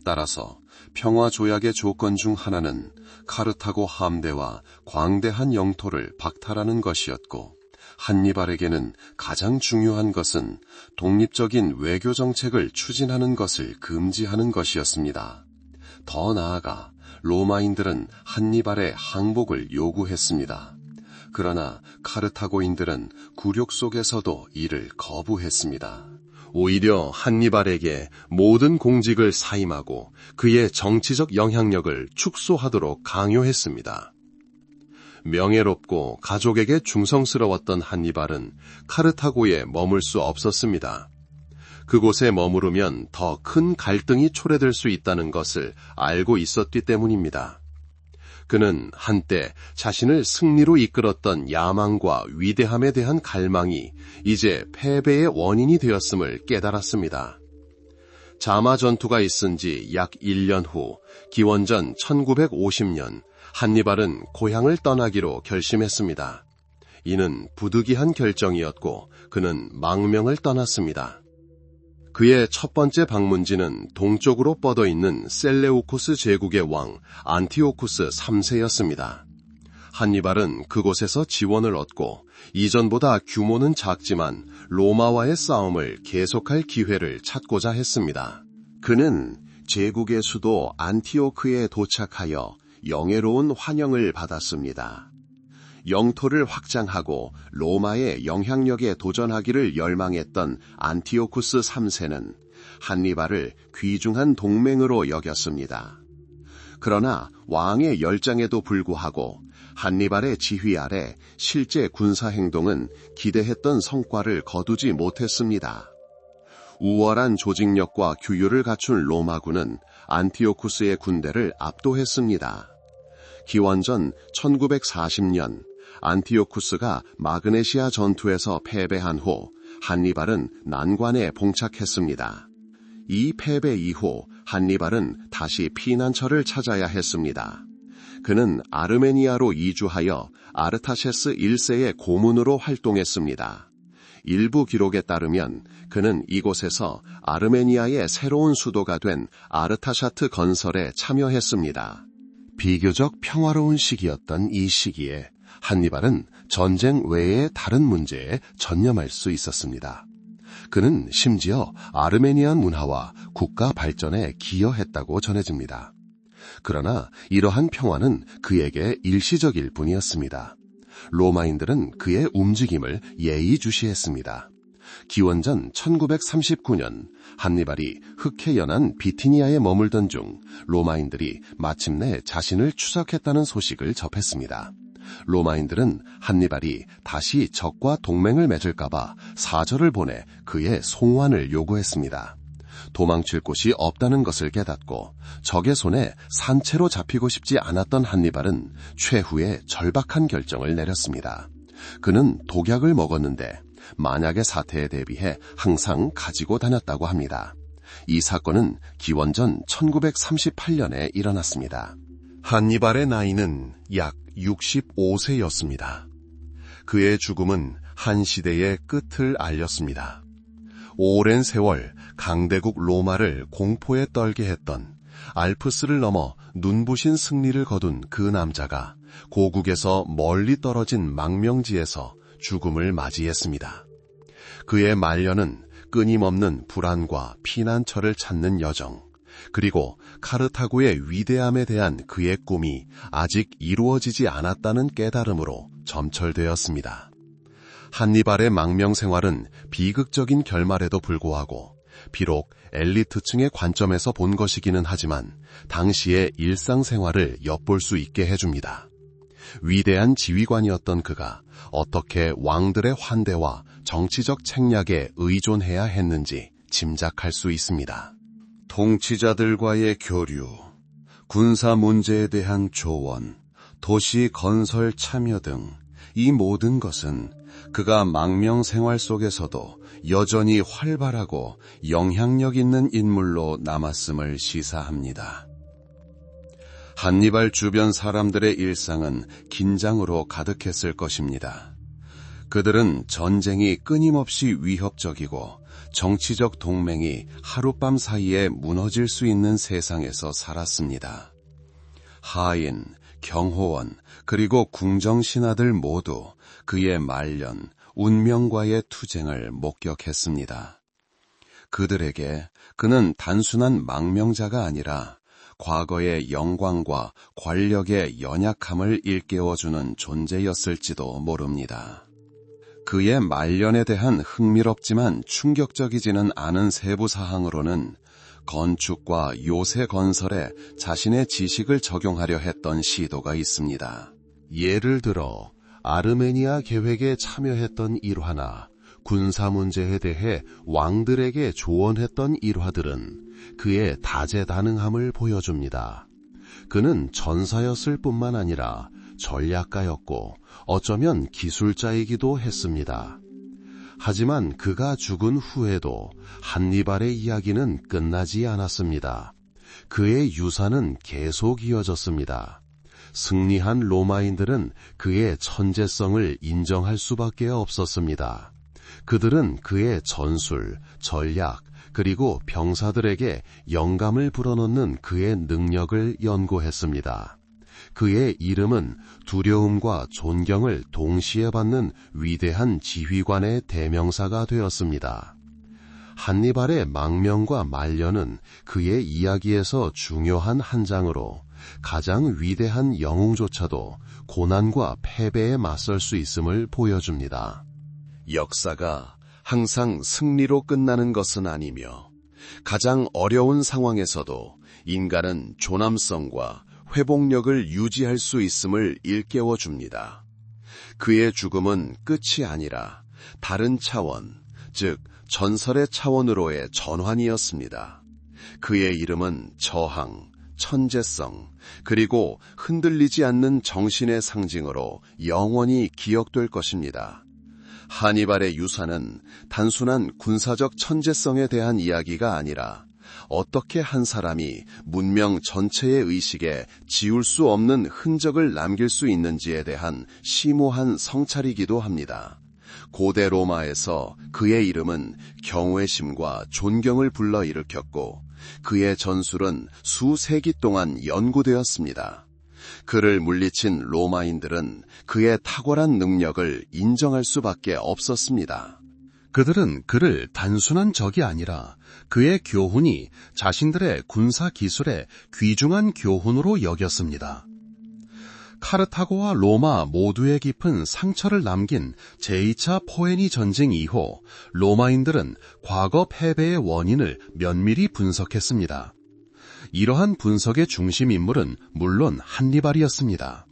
따라서 평화 조약의 조건 중 하나는 카르타고 함대와 광대한 영토를 박탈하는 것이었고, 한니발에게는 가장 중요한 것은 독립적인 외교 정책을 추진하는 것을 금지하는 것이었습니다. 더 나아가 로마인들은 한니발의 항복을 요구했습니다. 그러나 카르타고인들은 굴욕 속에서도 이를 거부했습니다. 오히려 한니발에게 모든 공직을 사임하고 그의 정치적 영향력을 축소하도록 강요했습니다. 명예롭고 가족에게 중성스러웠던 한니발은 카르타고에 머물 수 없었습니다. 그곳에 머무르면 더 큰 갈등이 초래될 수 있다는 것을 알고 있었기 때문입니다. 그는 한때 자신을 승리로 이끌었던 야망과 위대함에 대한 갈망이 이제 패배의 원인이 되었음을 깨달았습니다. 자마 전투가 있은 지 약 1년 후 기원전 1950년 한니발은 고향을 떠나기로 결심했습니다. 이는 부득이한 결정이었고 그는 망명을 떠났습니다. 그의 첫 번째 방문지는 동쪽으로 뻗어있는 셀레우코스 제국의 왕 안티오쿠스 3세였습니다. 한니발은 그곳에서 지원을 얻고 이전보다 규모는 작지만 로마와의 싸움을 계속할 기회를 찾고자 했습니다. 그는 제국의 수도 안티오크에 도착하여 영예로운 환영을 받았습니다. 영토를 확장하고 로마의 영향력에 도전하기를 열망했던 안티오쿠스 3세는 한니발을 귀중한 동맹으로 여겼습니다. 그러나 왕의 열장에도 불구하고 한니발의 지휘 아래 실제 군사 행동은 기대했던 성과를 거두지 못했습니다. 우월한 조직력과 규율을 갖춘 로마군은 안티오쿠스의 군대를 압도했습니다. 기원전 1940년 안티오쿠스가 마그네시아 전투에서 패배한 후 한니발은 난관에 봉착했습니다. 이 패배 이후 한니발은 다시 피난처를 찾아야 했습니다. 그는 아르메니아로 이주하여 아르타셰스 1세의 고문으로 활동했습니다. 일부 기록에 따르면 그는 이곳에서 아르메니아의 새로운 수도가 된 아르타샤트 건설에 참여했습니다. 비교적 평화로운 시기였던 이 시기에 한니발은 전쟁 외의 다른 문제에 전념할 수 있었습니다. 그는 심지어 아르메니안 문화와 국가 발전에 기여했다고 전해집니다. 그러나 이러한 평화는 그에게 일시적일 뿐이었습니다. 로마인들은 그의 움직임을 예의주시했습니다. 기원전 1939년 한니발이 흑해 연안 비티니아에 머물던 중 로마인들이 마침내 자신을 추적했다는 소식을 접했습니다. 로마인들은 한니발이 다시 적과 동맹을 맺을까봐 사절을 보내 그의 송환을 요구했습니다. 도망칠 곳이 없다는 것을 깨닫고 적의 손에 산채로 잡히고 싶지 않았던 한니발은 최후의 절박한 결정을 내렸습니다. 그는 독약을 먹었는데 만약의 사태에 대비해 항상 가지고 다녔다고 합니다. 이 사건은 기원전 1938년에 일어났습니다. 한니발의 나이는 약 65세였습니다. 그의 죽음은 한 시대의 끝을 알렸습니다. 오랜 세월 강대국 로마를 공포에 떨게 했던, 알프스를 넘어 눈부신 승리를 거둔 그 남자가 고국에서 멀리 떨어진 망명지에서 죽음을 맞이했습니다. 그의 말년은 끊임없는 불안과 피난처를 찾는 여정, 그리고 카르타고의 위대함에 대한 그의 꿈이 아직 이루어지지 않았다는 깨달음으로 점철되었습니다. 한니발의 망명 생활은 비극적인 결말에도 불구하고 비록 엘리트층의 관점에서 본 것이기는 하지만 당시의 일상생활을 엿볼 수 있게 해줍니다. 위대한 지휘관이었던 그가 어떻게 왕들의 환대와 정치적 책략에 의존해야 했는지 짐작할 수 있습니다. 통치자들과의 교류, 군사 문제에 대한 조언, 도시 건설 참여 등 이 모든 것은 그가 망명 생활 속에서도 여전히 활발하고 영향력 있는 인물로 남았음을 시사합니다. 한니발 주변 사람들의 일상은 긴장으로 가득했을 것입니다. 그들은 전쟁이 끊임없이 위협적이고 정치적 동맹이 하룻밤 사이에 무너질 수 있는 세상에서 살았습니다. 하인, 경호원, 그리고 궁정신하들 모두 그의 말년, 운명과의 투쟁을 목격했습니다. 그들에게 그는 단순한 망명자가 아니라 과거의 영광과 권력의 연약함을 일깨워주는 존재였을지도 모릅니다. 그의 말년에 대한 흥미롭지만 충격적이지는 않은 세부 사항으로는 건축과 요새 건설에 자신의 지식을 적용하려 했던 시도가 있습니다. 예를 들어 아르메니아 계획에 참여했던 일화나 군사 문제에 대해 왕들에게 조언했던 일화들은 그의 다재다능함을 보여줍니다. 그는 전사였을 뿐만 아니라 전략가였고 어쩌면 기술자이기도 했습니다. 하지만 그가 죽은 후에도 한니발의 이야기는 끝나지 않았습니다. 그의 유산은 계속 이어졌습니다. 승리한 로마인들은 그의 천재성을 인정할 수밖에 없었습니다. 그들은 그의 전술, 전략, 그리고 병사들에게 영감을 불어넣는 그의 능력을 연구했습니다. 그의 이름은 두려움과 존경을 동시에 받는 위대한 지휘관의 대명사가 되었습니다. 한니발의 망명과 말년은 그의 이야기에서 중요한 한 장으로 가장 위대한 영웅조차도 고난과 패배에 맞설 수 있음을 보여줍니다. 역사가 항상 승리로 끝나는 것은 아니며 가장 어려운 상황에서도 인간은 조남성과 회복력을 유지할 수 있음을 일깨워 줍니다. 그의 죽음은 끝이 아니라 다른 차원, 즉 전설의 차원으로의 전환이었습니다. 그의 이름은 저항, 천재성, 그리고 흔들리지 않는 정신의 상징으로 영원히 기억될 것입니다. 한니발의 유산은 단순한 군사적 천재성에 대한 이야기가 아니라 어떻게 한 사람이 문명 전체의 의식에 지울 수 없는 흔적을 남길 수 있는지에 대한 심오한 성찰이기도 합니다. 고대 로마에서 그의 이름은 경외심과 존경을 불러일으켰고 그의 전술은 수세기 동안 연구되었습니다. 그를 물리친 로마인들은 그의 탁월한 능력을 인정할 수밖에 없었습니다. 그들은 그를 단순한 적이 아니라 그의 교훈이 자신들의 군사 기술의 귀중한 교훈으로 여겼습니다. 카르타고와 로마 모두에 깊은 상처를 남긴 제2차 포에니 전쟁 이후 로마인들은 과거 패배의 원인을 면밀히 분석했습니다. 이러한 분석의 중심 인물은 물론 한니발이었습니다.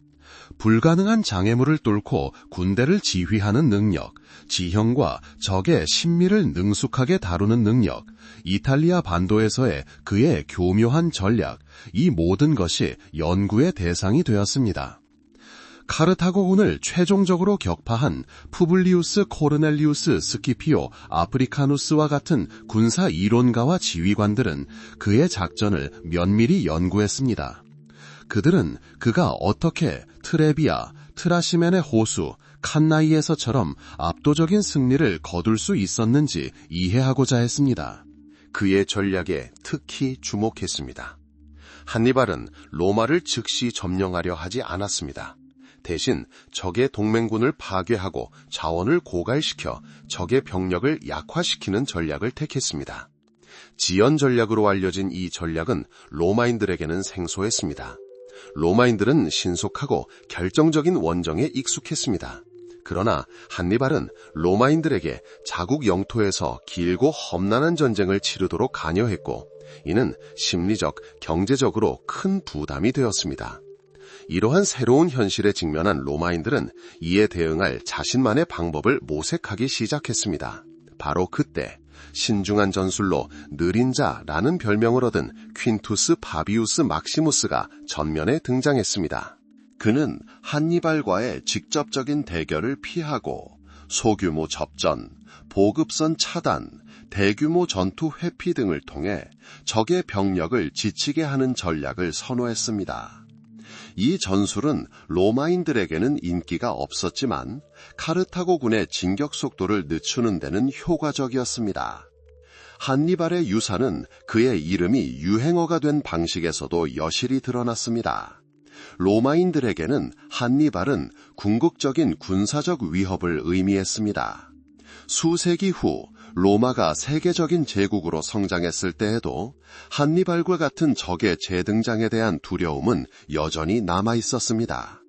불가능한 장애물을 뚫고 군대를 지휘하는 능력, 지형과 적의 신미를 능숙하게 다루는 능력, 이탈리아 반도에서의 그의 교묘한 전략, 이 모든 것이 연구의 대상이 되었습니다. 카르타고군을 최종적으로 격파한 푸블리우스 코르넬리우스 스키피오 아프리카누스와 같은 군사 이론가와 지휘관들은 그의 작전을 면밀히 연구했습니다. 그들은 그가 어떻게 트레비아, 트라시멘의 호수, 칸나이에서처럼 압도적인 승리를 거둘 수 있었는지 이해하고자 했습니다. 그의 전략에 특히 주목했습니다. 한니발은 로마를 즉시 점령하려 하지 않았습니다. 대신 적의 동맹군을 파괴하고 자원을 고갈시켜 적의 병력을 약화시키는 전략을 택했습니다. 지연 전략으로 알려진 이 전략은 로마인들에게는 생소했습니다. 로마인들은 신속하고 결정적인 원정에 익숙했습니다. 그러나 한니발은 로마인들에게 자국 영토에서 길고 험난한 전쟁을 치르도록 관여했고, 이는 심리적, 경제적으로 큰 부담이 되었습니다. 이러한 새로운 현실에 직면한 로마인들은 이에 대응할 자신만의 방법을 모색하기 시작했습니다. 바로 그때 신중한 전술로 느린 자라는 별명을 얻은 퀸투스 바비우스 막시무스가 전면에 등장했습니다. 그는 한니발과의 직접적인 대결을 피하고 소규모 접전, 보급선 차단, 대규모 전투 회피 등을 통해 적의 병력을 지치게 하는 전략을 선호했습니다. 이 전술은 로마인들에게는 인기가 없었지만 카르타고군의 진격 속도를 늦추는 데는 효과적이었습니다. 한니발의 유사는 그의 이름이 유행어가 된 방식에서도 여실히 드러났습니다. 로마인들에게는 한니발은 궁극적인 군사적 위협을 의미했습니다. 수세기 후 로마가 세계적인 제국으로 성장했을 때에도 한니발과 같은 적의 재등장에 대한 두려움은 여전히 남아 있었습니다.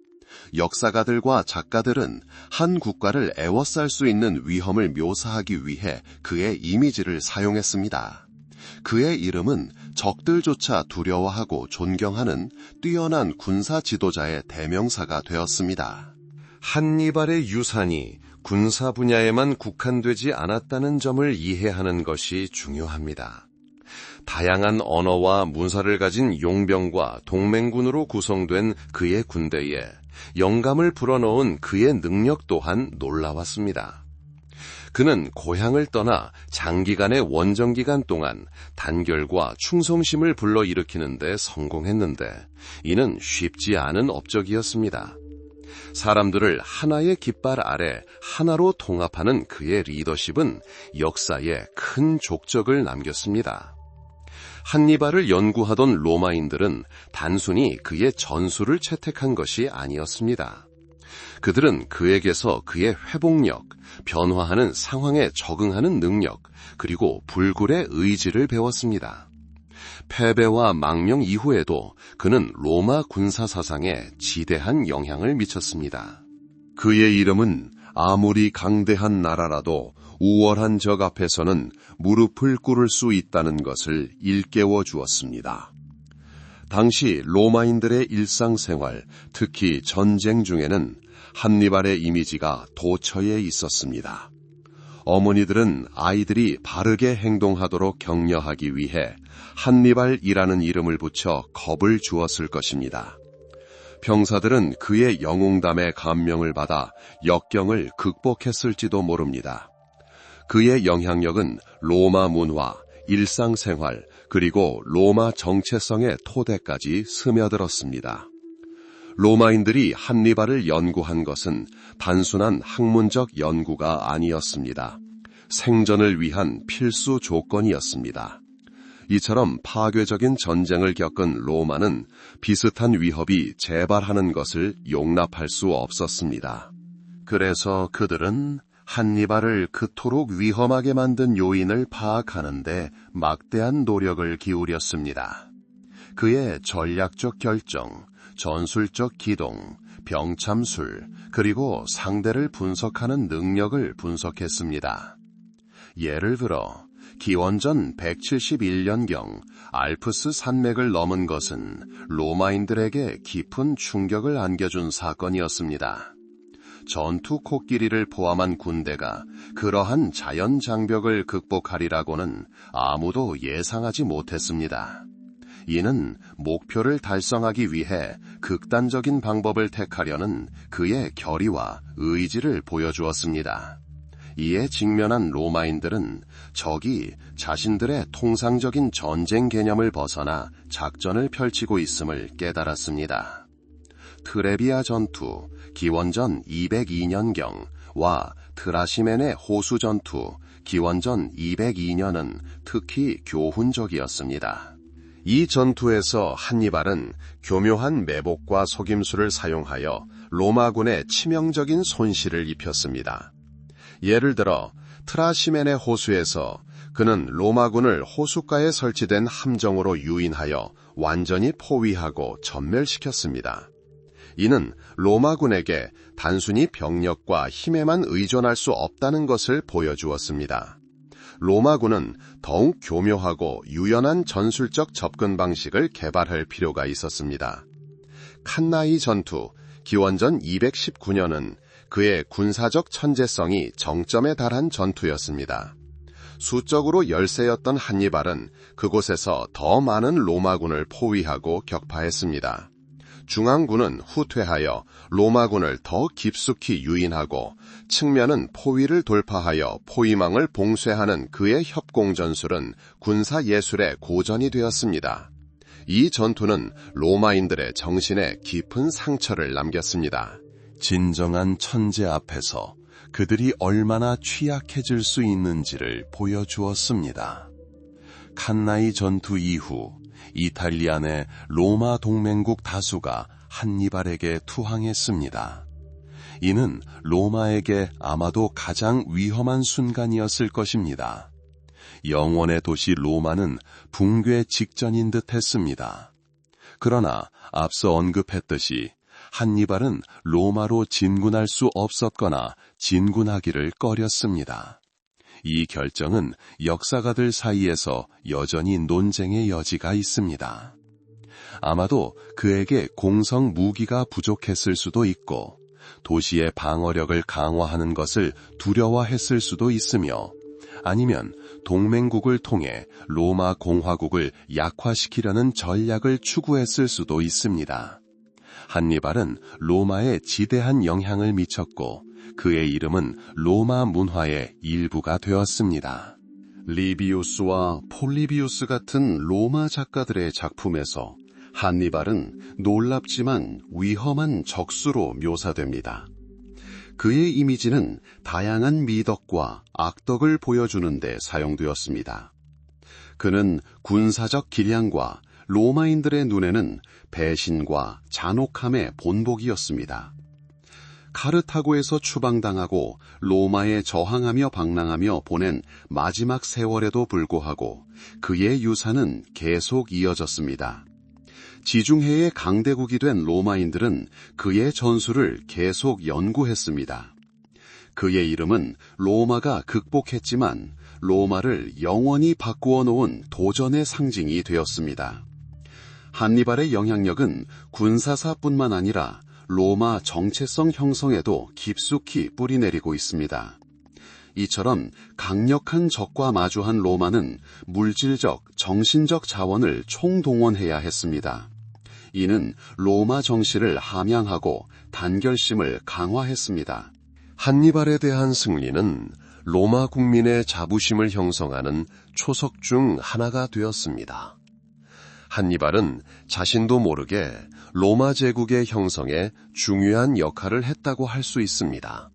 역사가들과 작가들은 한 국가를 애워쌀 수 있는 위험을 묘사하기 위해 그의 이미지를 사용했습니다. 그의 이름은 적들조차 두려워하고 존경하는 뛰어난 군사 지도자의 대명사가 되었습니다. 한니발의 유산이 군사 분야에만 국한되지 않았다는 점을 이해하는 것이 중요합니다. 다양한 언어와 문사를 가진 용병과 동맹군으로 구성된 그의 군대에 영감을 불어넣은 그의 능력 또한 놀라웠습니다. 그는 고향을 떠나 장기간의 원정기간 동안 단결과 충성심을 불러일으키는 데 성공했는데, 이는 쉽지 않은 업적이었습니다. 사람들을 하나의 깃발 아래 하나로 통합하는 그의 리더십은 역사에 큰 족적을 남겼습니다. 한니발을 연구하던 로마인들은 단순히 그의 전술을 채택한 것이 아니었습니다. 그들은 그에게서 그의 회복력, 변화하는 상황에 적응하는 능력, 그리고 불굴의 의지를 배웠습니다. 패배와 망명 이후에도 그는 로마 군사 사상에 지대한 영향을 미쳤습니다. 그의 이름은 아무리 강대한 나라라도 우월한 적 앞에서는 무릎을 꿇을 수 있다는 것을 일깨워 주었습니다. 당시 로마인들의 일상생활, 특히 전쟁 중에는 한니발의 이미지가 도처에 있었습니다. 어머니들은 아이들이 바르게 행동하도록 격려하기 위해 한니발이라는 이름을 붙여 겁을 주었을 것입니다. 병사들은 그의 영웅담에 감명을 받아 역경을 극복했을지도 모릅니다. 그의 영향력은 로마 문화, 일상생활, 그리고 로마 정체성의 토대까지 스며들었습니다. 로마인들이 한니발을 연구한 것은 단순한 학문적 연구가 아니었습니다. 생존을 위한 필수 조건이었습니다. 이처럼 파괴적인 전쟁을 겪은 로마는 비슷한 위협이 재발하는 것을 용납할 수 없었습니다. 그래서 그들은 한니발을 그토록 위험하게 만든 요인을 파악하는데 막대한 노력을 기울였습니다. 그의 전략적 결정, 전술적 기동, 병참술, 그리고 상대를 분석하는 능력을 분석했습니다. 예를 들어 기원전 171년경 알프스 산맥을 넘은 것은 로마인들에게 깊은 충격을 안겨준 사건이었습니다. 전투 코끼리를 포함한 군대가 그러한 자연 장벽을 극복하리라고는 아무도 예상하지 못했습니다. 이는 목표를 달성하기 위해 극단적인 방법을 택하려는 그의 결의와 의지를 보여주었습니다. 이에 직면한 로마인들은 적이 자신들의 통상적인 전쟁 개념을 벗어나 작전을 펼치고 있음을 깨달았습니다. 트레비아 전투, 기원전 202년경과 트라시멘의 호수 전투, 기원전 202년은 특히 교훈적이었습니다. 이 전투에서 한니발은 교묘한 매복과 속임수를 사용하여 로마군에 치명적인 손실을 입혔습니다. 예를 들어 트라시멘의 호수에서 그는 로마군을 호숫가에 설치된 함정으로 유인하여 완전히 포위하고 전멸시켰습니다. 이는 로마군에게 단순히 병력과 힘에만 의존할 수 없다는 것을 보여주었습니다. 로마군은 더욱 교묘하고 유연한 전술적 접근 방식을 개발할 필요가 있었습니다. 칸나이 전투, 기원전 219년은 그의 군사적 천재성이 정점에 달한 전투였습니다. 수적으로 열세였던 한니발은 그곳에서 더 많은 로마군을 포위하고 격파했습니다. 중앙군은 후퇴하여 로마군을 더 깊숙이 유인하고 측면은 포위를 돌파하여 포위망을 봉쇄하는 그의 협공전술은 군사예술의 고전이 되었습니다. 이 전투는 로마인들의 정신에 깊은 상처를 남겼습니다. 진정한 천재 앞에서 그들이 얼마나 취약해질 수 있는지를 보여주었습니다. 칸나이 전투 이후 이탈리아 내 로마 동맹국 다수가 한니발에게 투항했습니다. 이는 로마에게 아마도 가장 위험한 순간이었을 것입니다. 영원의 도시 로마는 붕괴 직전인 듯 했습니다. 그러나 앞서 언급했듯이 한니발은 로마로 진군할 수 없었거나 진군하기를 꺼렸습니다. 이 결정은 역사가들 사이에서 여전히 논쟁의 여지가 있습니다. 아마도 그에게 공성 무기가 부족했을 수도 있고 도시의 방어력을 강화하는 것을 두려워했을 수도 있으며 아니면 동맹국을 통해 로마 공화국을 약화시키려는 전략을 추구했을 수도 있습니다. 한니발은 로마에 지대한 영향을 미쳤고 그의 이름은 로마 문화의 일부가 되었습니다. 리비우스와 폴리비우스 같은 로마 작가들의 작품에서 한니발은 놀랍지만 위험한 적수로 묘사됩니다. 그의 이미지는 다양한 미덕과 악덕을 보여주는 데 사용되었습니다. 그는 군사적 기량과 로마인들의 눈에는 배신과 잔혹함의 본보기였습니다. 카르타고에서 추방당하고 로마에 저항하며 방랑하며 보낸 마지막 세월에도 불구하고 그의 유산은 계속 이어졌습니다. 지중해의 강대국이 된 로마인들은 그의 전술을 계속 연구했습니다. 그의 이름은 로마가 극복했지만 로마를 영원히 바꾸어 놓은 도전의 상징이 되었습니다. 한니발의 영향력은 군사사뿐만 아니라 로마 정체성 형성에도 깊숙이 뿌리내리고 있습니다. 이처럼 강력한 적과 마주한 로마는 물질적, 정신적 자원을 총동원해야 했습니다. 이는 로마 정신을 함양하고 단결심을 강화했습니다. 한니발에 대한 승리는 로마 국민의 자부심을 형성하는 초석 중 하나가 되었습니다. 한니발은 자신도 모르게 로마 제국의 형성에 중요한 역할을 했다고 할 수 있습니다.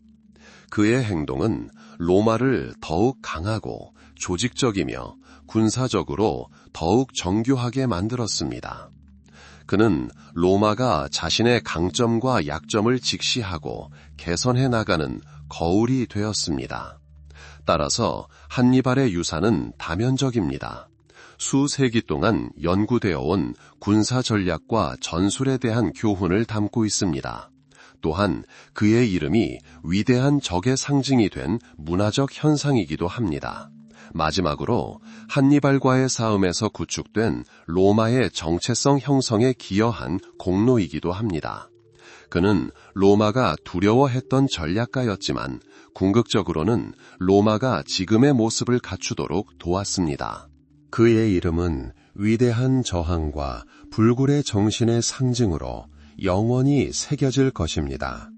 그의 행동은 로마를 더욱 강하고 조직적이며 군사적으로 더욱 정교하게 만들었습니다. 그는 로마가 자신의 강점과 약점을 직시하고 개선해 나가는 거울이 되었습니다. 따라서 한니발의 유산은 다면적입니다. 수세기 동안 연구되어 온 군사 전략과 전술에 대한 교훈을 담고 있습니다. 또한 그의 이름이 위대한 적의 상징이 된 문화적 현상이기도 합니다. 마지막으로 한니발과의 싸움에서 구축된 로마의 정체성 형성에 기여한 공로이기도 합니다. 그는 로마가 두려워했던 전략가였지만 궁극적으로는 로마가 지금의 모습을 갖추도록 도왔습니다. 그의 이름은 위대한 저항과 불굴의 정신의 상징으로 영원히 새겨질 것입니다.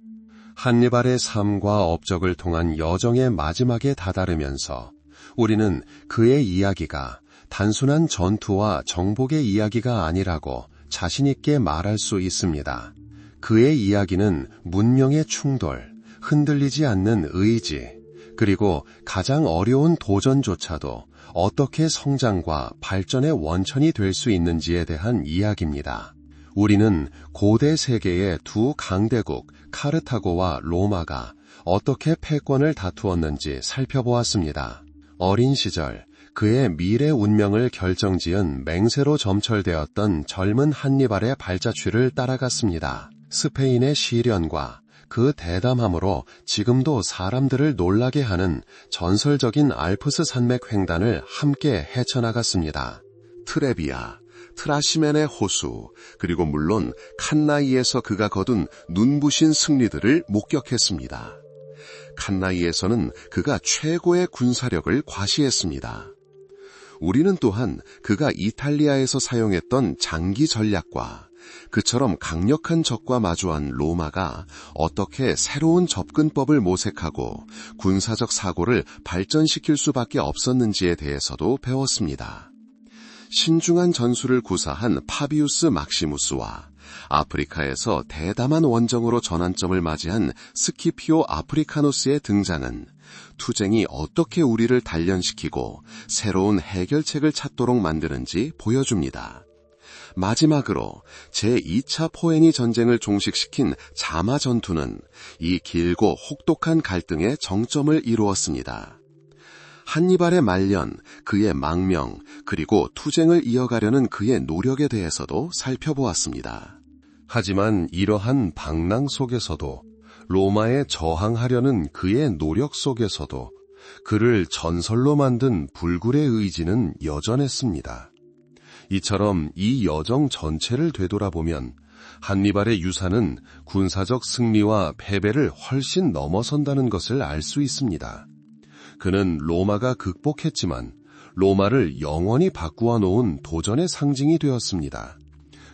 한니발의 삶과 업적을 통한 여정의 마지막에 다다르면서 우리는 그의 이야기가 단순한 전투와 정복의 이야기가 아니라고 자신 있게 말할 수 있습니다. 그의 이야기는 문명의 충돌, 흔들리지 않는 의지, 그리고 가장 어려운 도전조차도 어떻게 성장과 발전의 원천이 될 수 있는지에 대한 이야기입니다. 우리는 고대 세계의 두 강대국 카르타고와 로마가 어떻게 패권을 다투었는지 살펴보았습니다. 어린 시절 그의 미래 운명을 결정지은 맹세로 점철되었던 젊은 한니발의 발자취를 따라갔습니다. 스페인의 시련과 그 대담함으로 지금도 사람들을 놀라게 하는 전설적인 알프스 산맥 횡단을 함께 헤쳐나갔습니다. 트레비아, 트라시멘의 호수, 그리고 물론 칸나이에서 그가 거둔 눈부신 승리들을 목격했습니다. 칸나이에서는 그가 최고의 군사력을 과시했습니다. 우리는 또한 그가 이탈리아에서 사용했던 장기 전략과 그처럼 강력한 적과 마주한 로마가 어떻게 새로운 접근법을 모색하고 군사적 사고를 발전시킬 수밖에 없었는지에 대해서도 배웠습니다. 신중한 전술을 구사한 파비우스 막시무스와 아프리카에서 대담한 원정으로 전환점을 맞이한 스키피오 아프리카누스의 등장은 투쟁이 어떻게 우리를 단련시키고 새로운 해결책을 찾도록 만드는지 보여줍니다. 마지막으로 제2차 포에니 전쟁을 종식시킨 자마 전투는 이 길고 혹독한 갈등의 정점을 이루었습니다. 한니발의 말년, 그의 망명, 그리고 투쟁을 이어가려는 그의 노력에 대해서도 살펴보았습니다. 하지만 이러한 방랑 속에서도 로마에 저항하려는 그의 노력 속에서도 그를 전설로 만든 불굴의 의지는 여전했습니다. 이처럼 이 여정 전체를 되돌아보면 한니발의 유산은 군사적 승리와 패배를 훨씬 넘어선다는 것을 알 수 있습니다. 그는 로마가 극복했지만 로마를 영원히 바꾸어 놓은 도전의 상징이 되었습니다.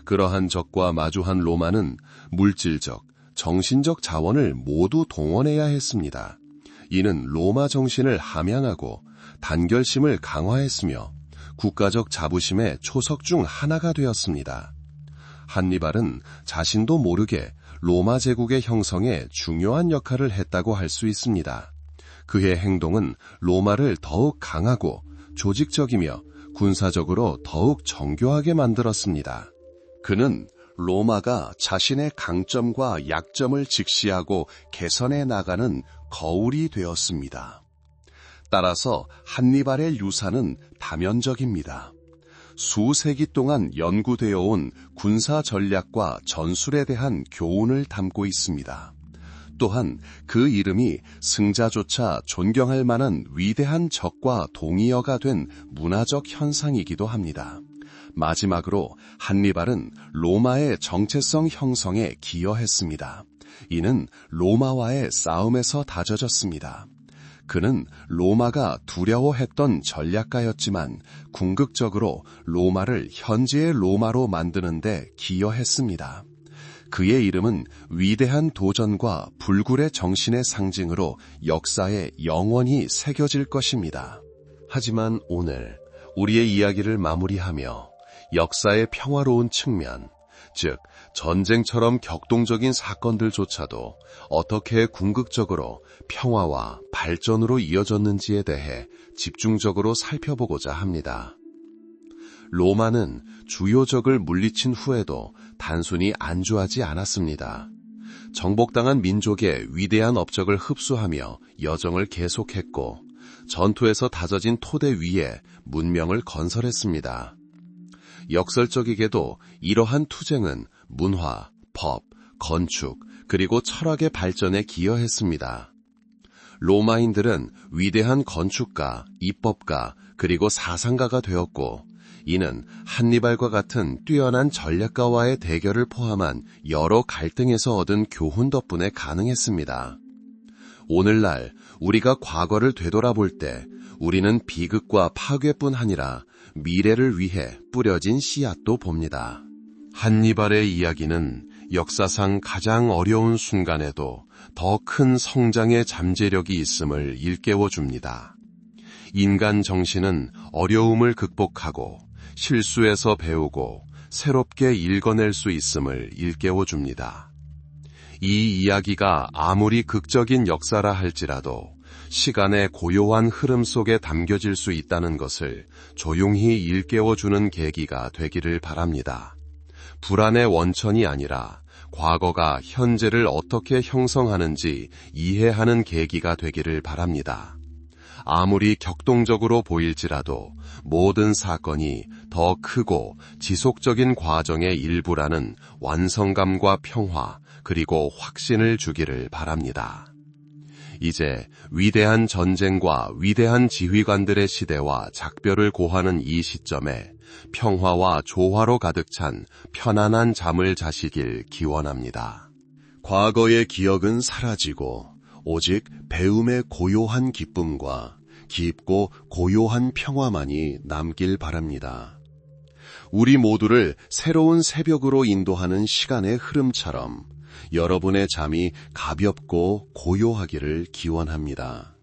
그러한 적과 마주한 로마는 물질적, 정신적 자원을 모두 동원해야 했습니다. 이는 로마 정신을 함양하고 단결심을 강화했으며 국가적 자부심의 초석 중 하나가 되었습니다. 한니발은 자신도 모르게 로마 제국의 형성에 중요한 역할을 했다고 할 수 있습니다. 그의 행동은 로마를 더욱 강하고 조직적이며 군사적으로 더욱 정교하게 만들었습니다. 그는 로마가 자신의 강점과 약점을 직시하고 개선해 나가는 거울이 되었습니다. 따라서 한니발의 유산은 다면적입니다. 수세기 동안 연구되어 온 군사 전략과 전술에 대한 교훈을 담고 있습니다. 또한 그 이름이 승자조차 존경할 만한 위대한 적과 동의어가 된 문화적 현상이기도 합니다. 마지막으로 한니발은 로마의 정체성 형성에 기여했습니다. 이는 로마와의 싸움에서 다져졌습니다. 그는 로마가 두려워했던 전략가였지만 궁극적으로 로마를 현재의 로마로 만드는 데 기여했습니다. 그의 이름은 위대한 도전과 불굴의 정신의 상징으로 역사에 영원히 새겨질 것입니다. 하지만 오늘 우리의 이야기를 마무리하며 역사의 평화로운 측면, 즉 전쟁처럼 격동적인 사건들조차도 어떻게 궁극적으로 평화와 발전으로 이어졌는지에 대해 집중적으로 살펴보고자 합니다. 로마는 주요 적을 물리친 후에도 단순히 안주하지 않았습니다. 정복당한 민족의 위대한 업적을 흡수하며 여정을 계속했고 전투에서 다져진 토대 위에 문명을 건설했습니다. 역설적이게도 이러한 투쟁은 문화, 법, 건축, 그리고 철학의 발전에 기여했습니다. 로마인들은 위대한 건축가, 입법가, 그리고 사상가가 되었고 이는 한니발과 같은 뛰어난 전략가와의 대결을 포함한 여러 갈등에서 얻은 교훈 덕분에 가능했습니다. 오늘날 우리가 과거를 되돌아볼 때 우리는 비극과 파괴뿐 아니라 미래를 위해 뿌려진 씨앗도 봅니다. 한니발의 이야기는 역사상 가장 어려운 순간에도 더 큰 성장의 잠재력이 있음을 일깨워 줍니다. 인간 정신은 어려움을 극복하고 실수에서 배우고 새롭게 읽어낼 수 있음을 일깨워 줍니다. 이 이야기가 아무리 극적인 역사라 할지라도 시간의 고요한 흐름 속에 담겨질 수 있다는 것을 조용히 일깨워주는 계기가 되기를 바랍니다. 불안의 원천이 아니라 과거가 현재를 어떻게 형성하는지 이해하는 계기가 되기를 바랍니다. 아무리 격동적으로 보일지라도 모든 사건이 더 크고 지속적인 과정의 일부라는 완성감과 평화 그리고 확신을 주기를 바랍니다. 이제 위대한 전쟁과 위대한 지휘관들의 시대와 작별을 고하는 이 시점에 평화와 조화로 가득 찬 편안한 잠을 자시길 기원합니다. 과거의 기억은 사라지고 오직 배움의 고요한 기쁨과 깊고 고요한 평화만이 남길 바랍니다. 우리 모두를 새로운 새벽으로 인도하는 시간의 흐름처럼 여러분의 잠이 가볍고 고요하기를 기원합니다.